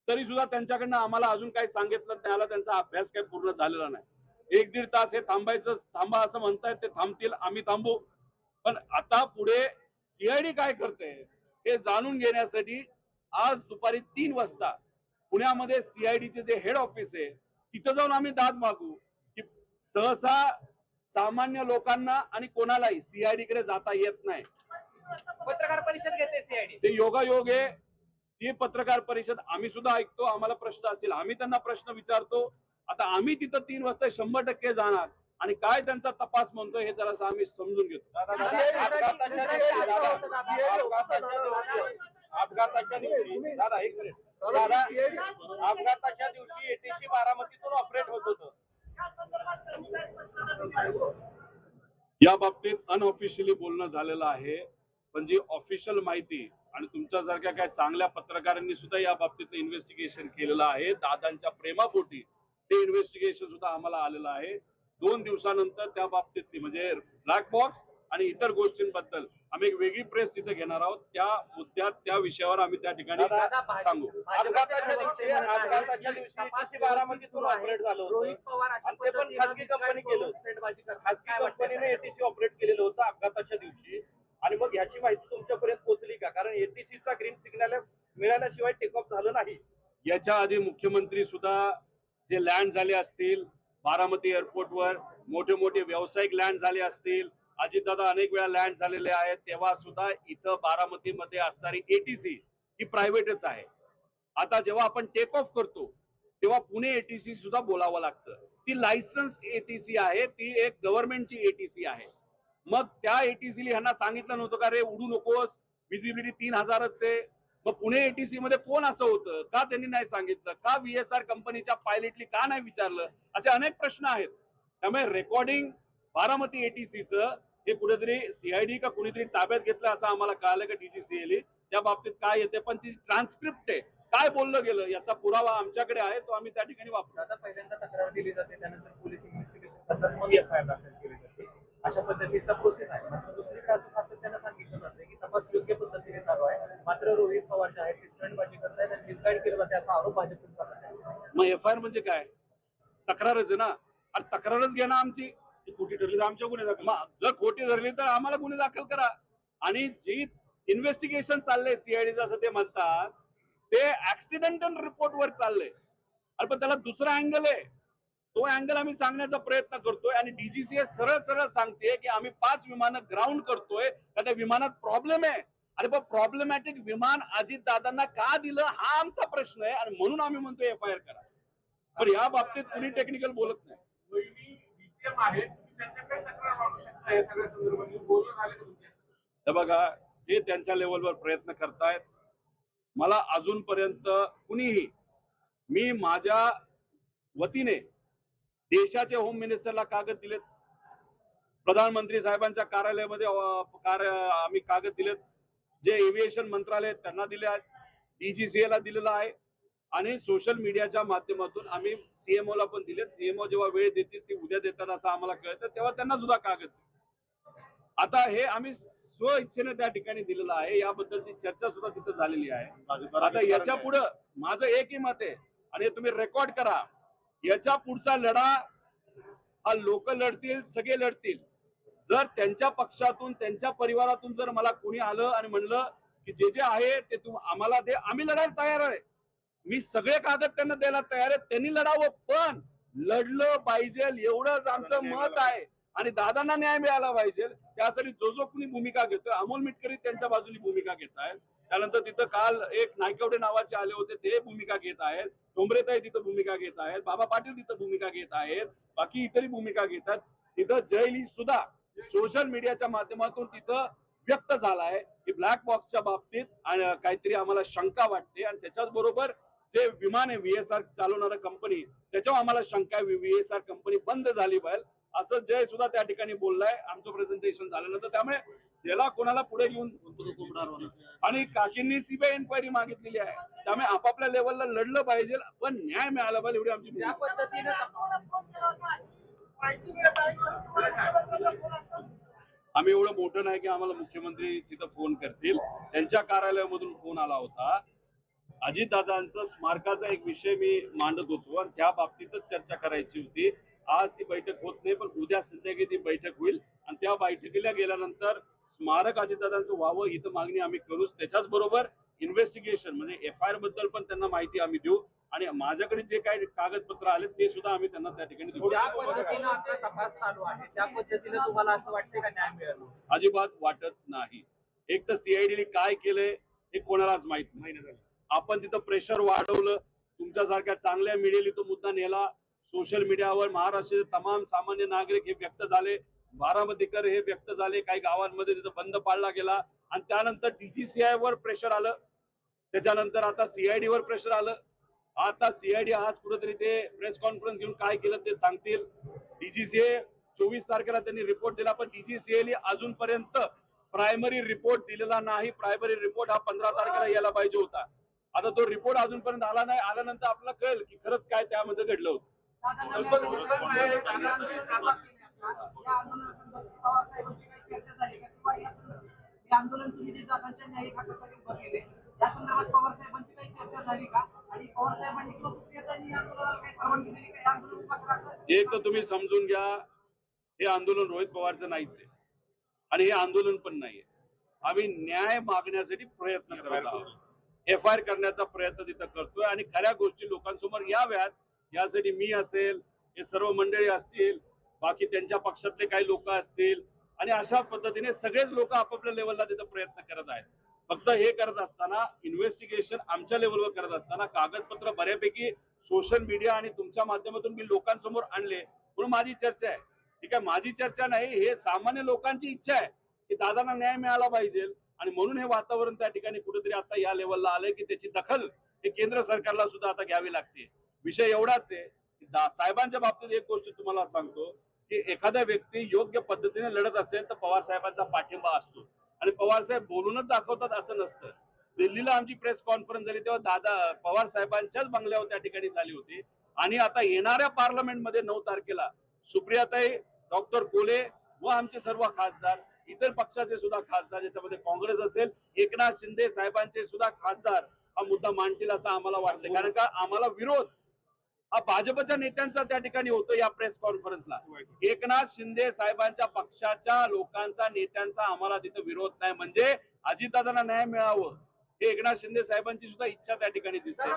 तरी सुद्धा त्यांच्याकडनं आम्हाला अजून काही सांगितलं त्याला त्यांचा अभ्यास काही पूर्ण झालेला नाही. 1-1.5 तास हे थांबा असं म्हणतायत, ते थांबतील, आम्ही थांबू. पण आता पुढे CID काय करते हे जाणून घेण्यासाठी आज दुपारी 3 वाजता पुण्यामध्ये CIDचे जे हेड ऑफिस आहे तिथं जाऊन आम्ही दाद मागू की सहसा सामान्य लोकांना आणि कोणालाही CID कडे जाता येत नाही. पत्रकार परिषद घेते CID. ते योगायोग आहे. ती पत्रकार परिषद आम्ही सुद्धा ऐकतो, आम्हाला प्रश्न असतील आम्ही त्यांना प्रश्न विचारतो. आता आम्ही तिथं 3 वाजता 100% जाणार आणि काय त्यांचा तपास म्हणतोय हे जरासं आम्ही समजून घेतो. अपघाताच्या दिवशी दादा एक मिनिट दादा अपघाताच्या दिवशी ATC बारामतीतून ऑपरेट होत होतं. या बाबतीत अनऑफिशियली बोलणं झालेलं आहे, पण जी ऑफिशियल माहिती आणि तुमच्यासारख्या काय चांगल्या पत्रकारांनी सुद्धा या बाबतीत इन्व्हेस्टिगेशन केलेलं आहे. दादांच्या प्रेमापोटी ते इन्व्हेस्टिगेशन सुद्धा आम्हाला आलेलं आहे. 2 दिवसानंतर त्या बाबतीत म्हणजे ब्लॅक बॉक्स आणि इतर गोष्टींबद्दल आम्ही एक वेगळी प्रेस तिथे घेणार आहोत. त्या मुद्द्यात त्या विषयावर आम्ही त्या ठिकाणी सांगू. अपघाताच्या दिवशी ATC बारामतीतून ऑपरेट झालं होतं. रोहित पवार आणि ते पण खासगी कंपनी केलं. खासगी कंपनीने ATC ऑपरेट केलेलं होतं अपघाताच्या दिवशी. आणि मग ह्याची माहिती तुमच्यापर्यंत पोहोचली का? कारण ATCचा ग्रीन सिग्नल मिळाल्याशिवाय टेक ऑफ झालं नाही. याच्या आधी मुख्यमंत्री सुद्धा जे लँड झाले असतील बारामती एअरपोर्टवर, मोठे मोठे व्यावसायिक लँड झाले असतील, अजितदादा अनेक वेळा लँड झालेले आहेत, तेव्हा सुद्धा इथं बारामतीमध्ये असणारी ATC ही प्रायव्हेटच आहे. आता जेव्हा आपण टेक ऑफ करतो तेव्हा पुणे ATC सुद्धा बोलावं लागतं. ती लायसन्स्ड ATC आहे, ती एक गव्हर्नमेंटची ATC आहे. मग त्या ATC ह्यांना सांगितलं नव्हतं का रे उडू नकोस, विजिबिलिटी 3000च आहे. मग पुणे ATC मध्ये कोण असं होतं का त्यांनी नाही सांगितलं का? VSR कंपनीच्या पायलटली का नाही विचारलं? असे अनेक प्रश्न आहेत. त्यामुळे रेकॉर्डिंग बारामती ATCचं हे कुठेतरी CID का कुणीतरी ताब्यात घेतलं असं आम्हाला कळालं का DGCA त्या बाबतीत काय येते, पण ती ट्रान्सक्रिप्ट आहे, काय बोललं गेलं याचा पुरावा आमच्याकडे आहे, तो आम्ही त्या ठिकाणी वापरू. आता पहिल्यांदा तक्रार दिली जाते, त्यानंतर पोलीस इन्व्हेस्टिगेशन करतात, मग FIR दाखल केली जाते. अशा पद्धतीचा प्रोसेस आहे. मात्र दुसरीकडे असं सातत्यानं सांगितलं जातं की तपास योग्य पद्धतीने चालू आहे. मात्र रोहित पवार जे आहेत ते स्टंटबाजी करतायत आणि मिसगाईड केलं जाते असा आरोप भाजपकडून करत आहे. मग FIR म्हणजे काय? तक्रारच आहे ना. आणि तक्रारच घ्या ना आमची. खोटी ठरली तर आमच्या गुन्हे दाखल. जर खोटी ठरली तर आम्हाला गुन्हे दाखल करा. आणि जी इन्व्हेस्टिगेशन चाललंय CID असं ते म्हणतात ते ऍक्सिडेंटल रिपोर्ट वर चाललंय. अरे पण त्याला दुसरा अँगल आहे, तो अँगल आम्ही सांगण्याचा प्रयत्न करतोय. आणि DGCA सरळ सरळ सांगते की आम्ही 5 विमानं ग्राउंड करतोय, त्या विमानात प्रॉब्लेम आहे. अरे पण प्रॉब्लेमॅटिक विमान अजितदादांना का दिलं हा आमचा प्रश्न आहे, आणि म्हणून आम्ही म्हणतोय FIR करा. पण या बाबतीत कुणी टेक्निकल बोलत नाही. हे बघा, हे त्यांच्या लेवलवर प्रयत्न करतायत. मला अजूनपर्यंत कुणीही, मी माझ्या वतीने देशाचे होम मिनिस्टरला कागद दिलेत, प्रधानमंत्री साहेबांच्या कार्यालयामध्ये आम्ही कागद दिलेत, जे एव्हिएशन मंत्रालय त्यांना दिले आहेत, DGCA ला दिलेलं आहे, आणि सोशल मीडियाच्या माध्यमातून आम्ही CMO ला पण दिलेत. CMO जेव्हा वेळ देतील ती उद्या देतात असं आम्हाला कळतं, तेव्हा त्यांना सुद्धा कागद. आता हे आम्ही स्व इच्छेने त्या ठिकाणी दिलेला आहे, याबद्दलची चर्चा सुद्धा तिथं झालेली आहे. आता याच्या पुढं माझं एकही मत आहे, आणि तुम्ही रेकॉर्ड करा, याच्या पुढचा लढा हा लोक लढतील, सगळे लढतील. जर त्यांच्या पक्षातून, त्यांच्या परिवारातून जर मला कोणी आलं आणि म्हणलं की जे जे आहे ते आम्हाला दे, आम्ही लढायला तयार आहे. मी सगळे कागद त्यांना द्यायला तयार आहे. त्यांनी लढावं, पण लढलं पाहिजे एवढंच आमचं मत आहे. आणि दादांना न्याय मिळाला पाहिजे, त्यासाठी जो जो कोणी भूमिका घेतोय, अमोल मिटकरी त्यांच्या बाजूनी भूमिका घेत आहेत. त्यानंतर तिथं काल एक नायकवडे नावाचे आले होते, ते भूमिका घेत आहेत. डोंबरेताई तिथं भूमिका घेत आहेत. बाबा पाटील तिथं भूमिका घेत आहेत. बाकी इतरही भूमिका घेतात. तिथं जयली सुद्धा सोशल मीडियाच्या माध्यमातून तिथं व्यक्त झालाय की ब्लॅक बॉक्सच्या बाबतीत काहीतरी आम्हाला शंका वाटते, आणि त्याच्याच बरोबर जे विमान आहे व्हीएसआर चालवणारी कंपनी, त्याच्यावर आम्हाला शंका आहे, व्हीएसआर कंपनी बंद झाली पाहिजे, असं जय सुद्धा त्या ठिकाणी बोललाय आमचं प्रेझेंटेशन झाल्यानंतर. त्यामुळे ज्याला कोणाला पुढे घेऊन, आणि काकींनी सीबीआय एन्क्वायरी मागितलेली आहे. त्यामुळे आपापल्या लेवलला लढलं पाहिजे, पण न्याय मिळाला पाहिजे एवढी आमची ज्या भूमिका. पद्धतीनं आम्ही एवढं मोठं नाही की आम्हाला मुख्यमंत्री तिथं फोन करतील. त्यांच्या कार्यालयामधून फोन आला होता. अजितदादांचं स्मारकाचा एक विषय मी मांडत होतो, आणि त्या बाबतीतच चर्चा करायची होती. आज ती बैठक होत नाही, पण उद्या संध्याकाळी ती बैठक होईल, आणि त्या बैठकीला गेल्यानंतर स्मारक अजितदादांचं व्हावं ही तर मागणी आम्ही करूच. त्याच्याच बरोबर इन्व्हेस्टिगेशन म्हणजे एफआयआर बद्दल पण त्यांना माहिती आम्ही देऊ, आणि माझ्याकडे जे काही कागदपत्र आले ते सुद्धा आम्ही त्यांना त्या ठिकाणी देऊ. ज्या पद्धतीनं आता तपास चालू आहे, त्या पद्धतीनं तुम्हाला असं वाटतं का न्याय मिळेल? अजिबात वाटत नाही. एक तर सीआयडीने काय केलंय हे कोणालाच माहित नाही. आपण तिथं प्रेशर वाढवलं, तुमच्यासारख्या चांगल्या मीडियाने तो मुद्दा नेला. सोशल मीडियावर महाराष्ट्राचे तमाम सामान्य नागरिक हे व्यक्त झाले, बारामतीकर हे व्यक्त झाले, काही गावांमध्ये तिथं बंद पाळला गेला, आणि त्यानंतर डीजीसीआय वर प्रेशर आलं, त्याच्यानंतर आता सीआयडी वर प्रेशर आलं. आता सीआयडी आज कुठेतरी ते प्रेस कॉन्फरन्स घेऊन काय केलं ते सांगतील. डीजीसीए 24 तारखेला त्यांनी रिपोर्ट दिला, पण डीजीसीएने अजूनपर्यंत प्रायमरी रिपोर्ट दिलेला नाही. प्रायमरी रिपोर्ट हा 15 तारखेला यायला पाहिजे होता. आता तो रिपोर्ट अजूनपर्यंत आला नाही. आल्यानंतर आपल्याला कळेल की खरंच काय त्यामध्ये घडलं होतं. आंदोलन तुम्ही जे दादांच्या न्यायिक हातासाठी भरलेले या संदर्भात पवार साहेबांची काही चर्चा झाली का? आणि पवार साहेबांनी किंवा सुप्रियातांनी या आंदोलनाला काही परवानगी दिली का? या आंदोलन एक तर तुम्ही समजून घ्या, हे आंदोलन रोहित पवारचं नाहीच आहे, आणि हे आंदोलन पण नाहीये. आम्ही न्याय मागण्यासाठी प्रयत्न करत आहोत. एफआयआर करण्याचा प्रयत्न तिथं करतोय, आणि खऱ्या गोष्टी लोकांसमोर याव्यात यासाठी मी असेल, हे सर्व मंडळी असतील, बाकी त्यांच्या पक्षातले काही लोक असतील, आणि अशा पद्धतीने सगळेच लोक आपापल्या लेवलला तिथं प्रयत्न करत आहेत. फक्त हे करत असताना, इन्व्हेस्टिगेशन आमच्या लेवलवर करत असताना, कागदपत्र बऱ्यापैकी सोशल मीडिया आणि तुमच्या माध्यमातून मी लोकांसमोर आणले, म्हणून माझी चर्चा आहे. ठीक आहे, माझी चर्चा नाही, हे सामान्य लोकांची इच्छा आहे की दादांना न्याय मिळाला पाहिजे, आणि म्हणून हे वातावरण त्या ठिकाणी कुठेतरी आता या लेवलला आलंय की त्याची दखल हे केंद्र सरकारला सुद्धा आता घ्यावी लागते. विषय एवढाच आहे की साहेबांच्या बाबतीत एक गोष्ट तुम्हाला सांगतो की एखादा व्यक्ती योग्य पद्धतीने लढत असेल तर पवार साहेबांचा पाठिंबा असतो, आणि पवार साहेब बोलूनच दाखवतात असं नसतं. दिल्लीला आमची प्रेस कॉन्फरन्स झाली तेव्हा दादा पवार साहेबांच्याच बंगल्यावर त्या ठिकाणी झाली होती, आणि आता येणाऱ्या पार्लमेंटमध्ये 9 तारखेला सुप्रियाताई, डॉक्टर कोले व आमचे सर्व खासदार, इतर पक्षाचे सुद्धा खासदार, ज्याच्यामध्ये काँग्रेस असेल, एकनाथ शिंदे साहेबांचे सुद्धा खासदार हा मुद्दा मांडतील असं आम्हाला वाटतंय. कारण का आम्हाला विरोध हा भाजपच्या नेत्यांचा त्या ठिकाणी होतो. या प्रेस कॉन्फरन्सला एकनाथ शिंदे साहेबांच्या पक्षाच्या लोकांचा, नेत्यांचा आम्हाला तिथं विरोध नाही. म्हणजे अजितदादांना न्याय मिळावं हे एकनाथ शिंदे साहेबांची सुद्धा इच्छा त्या ठिकाणी दिसते.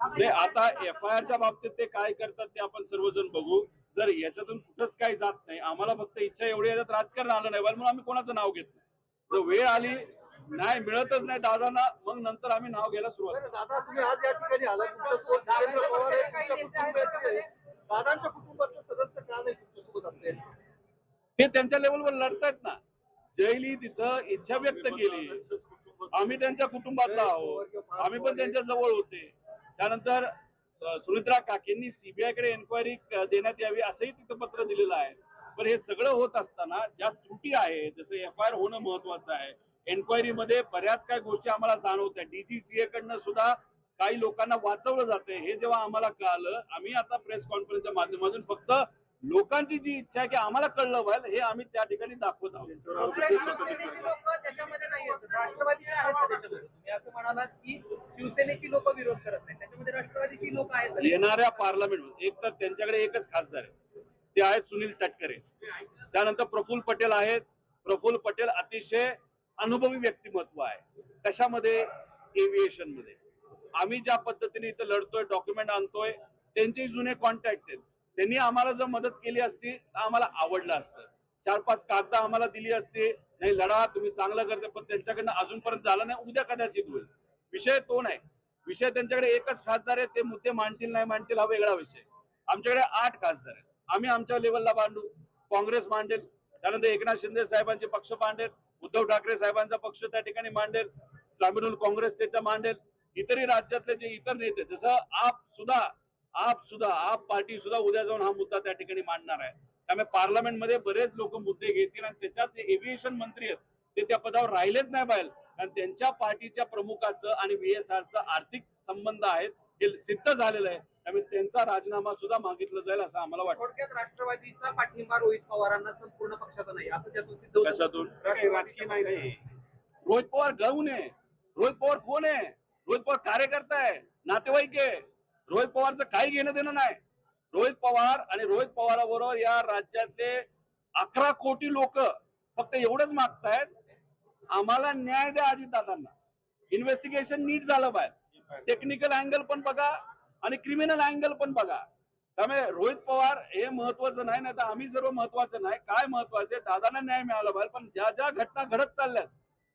नाही, आता एफआयआरच्या बाबतीत ते काय करतात ते आपण सर्वजण बघू. जर याच्यातून कुठंच काही जात नाही, आम्हाला फक्त इच्छा एवढी आहे, राजकारण आलं नाही म्हणून आम्ही कोणाचं नाव घेत नाही. जर वेळ आली, नाही मिळतच नाही दादांना, मग नंतर आम्ही नाव घ्यायला सुरुवात करू. दादा तुम्ही आज या ठिकाणी आला, तुमच्यासोबत नरेंद्र पवार हे तुमच्या कुटुंबाचे आहे. दादांच्या कुटुंबाचे सदस्य का नाही तुमच्यासोबत असले? ते त्यांच्या लेवलवर लढतायत ना. जयली तिथं इच्छा व्यक्त केली, आम्ही त्यांच्या कुटुंबातला आहोत, आम्ही पण त्यांच्या जवळ होते. त्यानंतर सुनित्रा काकींनी सीबीआय कडे एन्क्वायरी देण्यात यावी असंही तिथं पत्र दिलेलं आहे. पण हे सगळं होत असताना ज्या त्रुटी आहेत, जसं एफआयआर होणं महत्वाचं आहे, एन्क्वायरी मध्ये बऱ्याच काही गोष्टी आम्हाला जाणवत आहे. डीजीसीए कडनं सुद्धा काही लोकांना वाचवलं जाते. हे जेव्हा आम्हाला कळालं, आम्ही आता प्रेस कॉन्फरन्सच्या माध्यमातून फक्त लोकांची जी इच्छा आहे की आम्हाला कळलं पाहिजे हे आम्ही त्या ठिकाणी दाखवत आहोत. शिवसेनेची लोक त्याच्यामध्ये नाही आहेत, राष्ट्रवादीचे आहेत का त्याच्यामध्ये? तुम्ही असं म्हणालात की शिवसेनेची लोक विरोध करत नाही, त्याच्यामध्ये राष्ट्रवादीची लोक आहेत का? येणाऱ्या पार्लमेंट एक तर त्यांच्याकडे एकच खासदार आहे, ते आहेत सुनील तटकरे. त्यानंतर प्रफुल्ल पटेल आहेत. प्रफुल्ल पटेल अतिशय अनुभवी व्यक्तिमत्व आहे. कशामध्ये? एव्हिएशन मध्ये. आम्ही ज्या पद्धतीने इथं लढतोय, डॉक्युमेंट आणतोय, त्यांचे जुने कॉन्टॅक्ट आहेत. त्यांनी आम्हाला जर मदत केली असती तर आम्हाला आवडलं असतं. 4-5 कागद आम्हाला दिली असती, नाही लढा तुम्ही चांगलं करते, पण त्यांच्याकडनं अजूनपर्यंत झालं नाही. उद्या कदाचित होईल. विषय तो नाही. विषय त्यांच्याकडे एकच खासदार आहे, ते मुद्दे मांडतील नाही मांडतील हा वेगळा विषय. आमच्याकडे 8 खासदार आहेत. आम्ही आमच्या लेवलला मांडू, काँग्रेस मांडेल, त्यानंतर एकनाथ शिंदे साहेबांचे पक्ष मांडेल, उद्धव ठाकरे साहेबांचा पक्ष त्या ठिकाणी मांडेल, तृणमूल काँग्रेस त्याचा मांडेल, इतरही राज्यातले जे इतर नेते जसं आप पार्टी सुद्धा उद्या जाऊन हा मुद्दा त्या ठिकाणी मांडणार आहे. त्यामुळे पार्लमेंटमध्ये बरेच लोक मुद्दे घेतील आणि त्याच्यात एव्हिएशन मंत्री आहेत ते त्या पदावर राहिलेच नाही पाहिजे, कारण त्यांच्या पार्टीच्या प्रमुखाचं आणि VSRचं आर्थिक संबंध आहेत हे सिद्ध झालेलं आहे. त्यामुळे त्यांचा राजीनामा सुद्धा मागितलं जाईल असं आम्हाला वाटतं. थोडक्यात राष्ट्रवादीचा पाठिंबा रोहित पवारांना संपूर्ण पक्षाचा नाही असं त्यातून सिद्ध होतं. कशातून? राजकीय नाही. रोहित पवार गौण आहे. रोहित पवार कोण आहे? रोहित पवार कार्यकर्ता आहे, नातेवाईक आहे. रोहित पवारचं काही घेणं देणं नाही. रोहित पवार आणि रोहित पवाराबरोबर या राज्यातले 11 कोटी लोक फक्त एवढंच मागतायत, आम्हाला न्याय द्या अजितदादांना. इन्व्हेस्टिगेशन नीट झालं पाहिजे. टेक्निकल अँगल पण बघा आणि क्रिमिनल अँगल पण बघा. त्यामुळे रोहित पवार हे महत्वाचं नाही, तर आम्ही सर्व महत्वाचं नाही. काय महत्वाचं आहे? दादांना न्याय मिळाला पाहिजे. पण ज्या ज्या घटना घडत चालल्यात,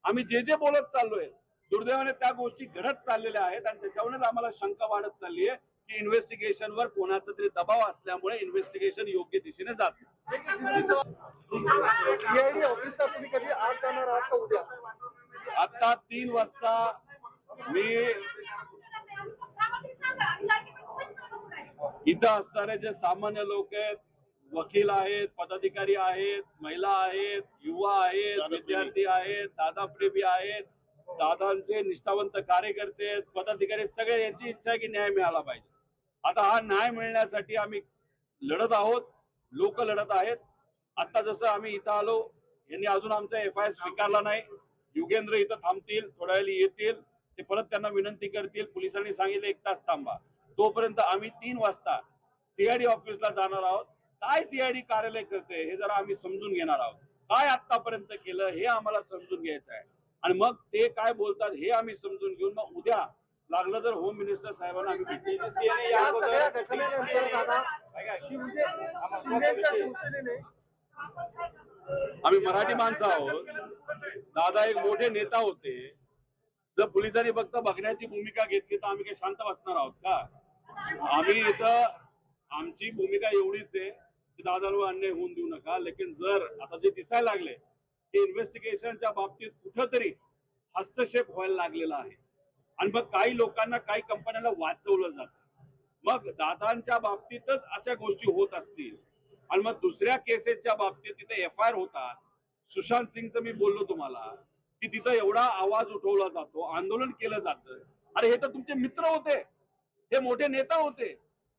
आम्ही जे बोलत चाललोय, दुर्दैवाने त्या गोष्टी घडत चाललेल्या आहेत आणि त्याच्यावरूनच आम्हाला शंका वाढत चालली आहे की इन्व्हेस्टिगेशनवर कोणाचा तरी दबाव असल्यामुळे इन्व्हेस्टिगेशन योग्य दिशेने जात नाही. सीआयडी ऑफिसला तुम्ही कधी आत जाणार आहात का उद्या? आता 3 वाजता मी इथं असणारे जे सामान्य लोक आहेत, वकील आहेत, पदाधिकारी आहेत, महिला आहेत, युवा आहेत, विद्यार्थी आहेत, दादाप्रेमी आहेत, दादांचे निष्ठावंत कार्यकर्ते आहेत, पदाधिकारी, सगळे यांची इच्छा आहे की न्याय मिळाला पाहिजे. आता हा न्याय मिळण्यासाठी आम्ही लढत आहोत, लोक लढत आहेत. आता जसं आम्ही इथं आलो, यांनी अजून आमचा FIR स्वीकारला नाही. युगेंद्र इथं थांबतील, थोड्या वेळी येतील, ते परत त्यांना विनंती करतील. पोलिसांनी सांगितलं 1 तास थांबा. तोपर्यंत आम्ही 3 वाजता CID ऑफिसला जाणार आहोत. काय CID कार्यालय करते हे जरा आम्ही समजून घेणार आहोत. काय आतापर्यंत केलं हे आम्हाला समजून घ्यायचं आहे आणि मग ते काय बोलतात हे आम्ही समजून घेऊन मग उद्या लागलं तर होम मिनिस्टर साहेबांना आम्ही आम्ही मराठी माणसं आहोत. दादा एक मोठे नेता होते. जर पोलिसांनी फक्त बघण्याची भूमिका घेतली तर आम्ही काही शांत बसणार आहोत का? आम्ही इथं आमची भूमिका एवढीच आहे की दादांवर अन्याय होऊन देऊ नका. लेकिन जर आता जे दिसायला लागले की इन्व्हेस्टिगेशनच्या बाबतीत कुठंतरी हस्तक्षेप व्हायला लागलेला आहे आणि मग काही लोकांना, काही कंपन्यांना वाचवलं जातं. मग दादांच्या बाबतीतच अशा गोष्टी होत असतील आणि मग दुसऱ्या केसेसच्या बाबतीत तिथे FIR होतात. सुशांत सिंगचं मी बोललो तुम्हाला की तिथं एवढा आवाज उठवला जातो, आंदोलन केलं जातं. अरे हे तर तुमचे मित्र होते, हे मोठे नेता होते,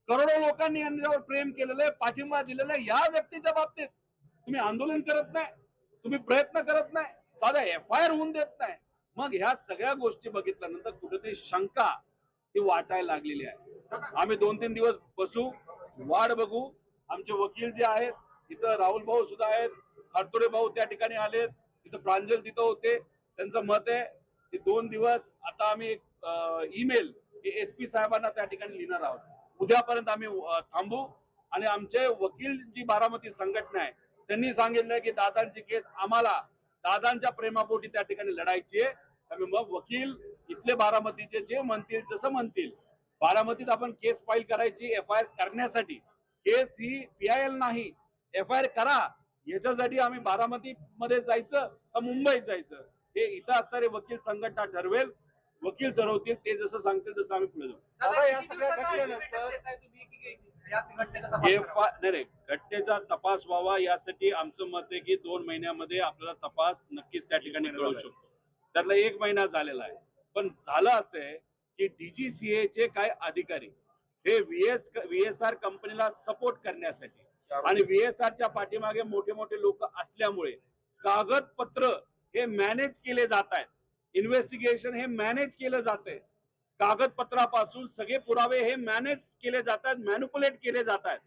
करोडो लोकांनी यांच्यावर प्रेम केलेलं आहे, पाठिंबा दिलेला आहे. या व्यक्तीच्या बाबतीत तुम्ही आंदोलन करत नाही, तुम्ही प्रयत्न करत नाही, साधा FIR होऊन देत नाही. मग ह्या सगळ्या गोष्टी बघितल्यानंतर कुठेतरी शंका ही वाटायला लागलेली आहे. आम्ही 2-3 दिवस बसू, वाट बघू. आमचे वकील जे आहेत इथं, राहुल भाऊ सुद्धा आहेत, हरतोडे भाऊ त्या ठिकाणी आलेत, तिथं प्रांजल तिथं होते, त्यांचं मत आहे की 2 दिवस आता आम्ही ईमेल SP साहेबांना त्या ठिकाणी लिहिणार आहोत. उद्यापर्यंत आम्ही थांबू आणि आमचे वकील जी बारामती संघटना आहे त्यांनी सांगितलंय की दादांची केस आम्हाला दादांच्या प्रेमापोटी त्या ठिकाणी लढायची आहे. त्यामुळे मग वकील इथले बारामतीचे जे म्हणतील, जसं म्हणतील, बारामतीत आपण केस फाईल करायची FIR करण्यासाठी. केस ही PIL नाही, FIR करा. याच्यासाठी आम्ही बारामती मध्ये जायचं का मुंबईत जायचं हे इथं असणारे वकील संघटना ठरवेल. वकील ठरवतील, ते जसं सांगतील तसं आम्ही पुढे जाऊ. नाही, घटनेचा तपास व्हावा यासाठी आमचं मत आहे की 2 महिन्यामध्ये आपल्याला तपास नक्कीच त्या ठिकाणी कळू शकतो. त्यातला 1 महिना झालेला आहे. पण झालं असं आहे की DGCA चे काय अधिकारी हे VSR कंपनीला सपोर्ट करण्यासाठी आणि VSRच्या पाठीमागे मोठे मोठे लोक असल्यामुळे कागदपत्र हे मॅनेज केले जात आहेत, इन्व्हेस्टिगेशन हे मॅनेज केलं जात आहे, कागदपत्रापासून सगळे पुरावे हे मॅनेज केले जात आहेत, मॅन्युपुलेट केले जात आहेत.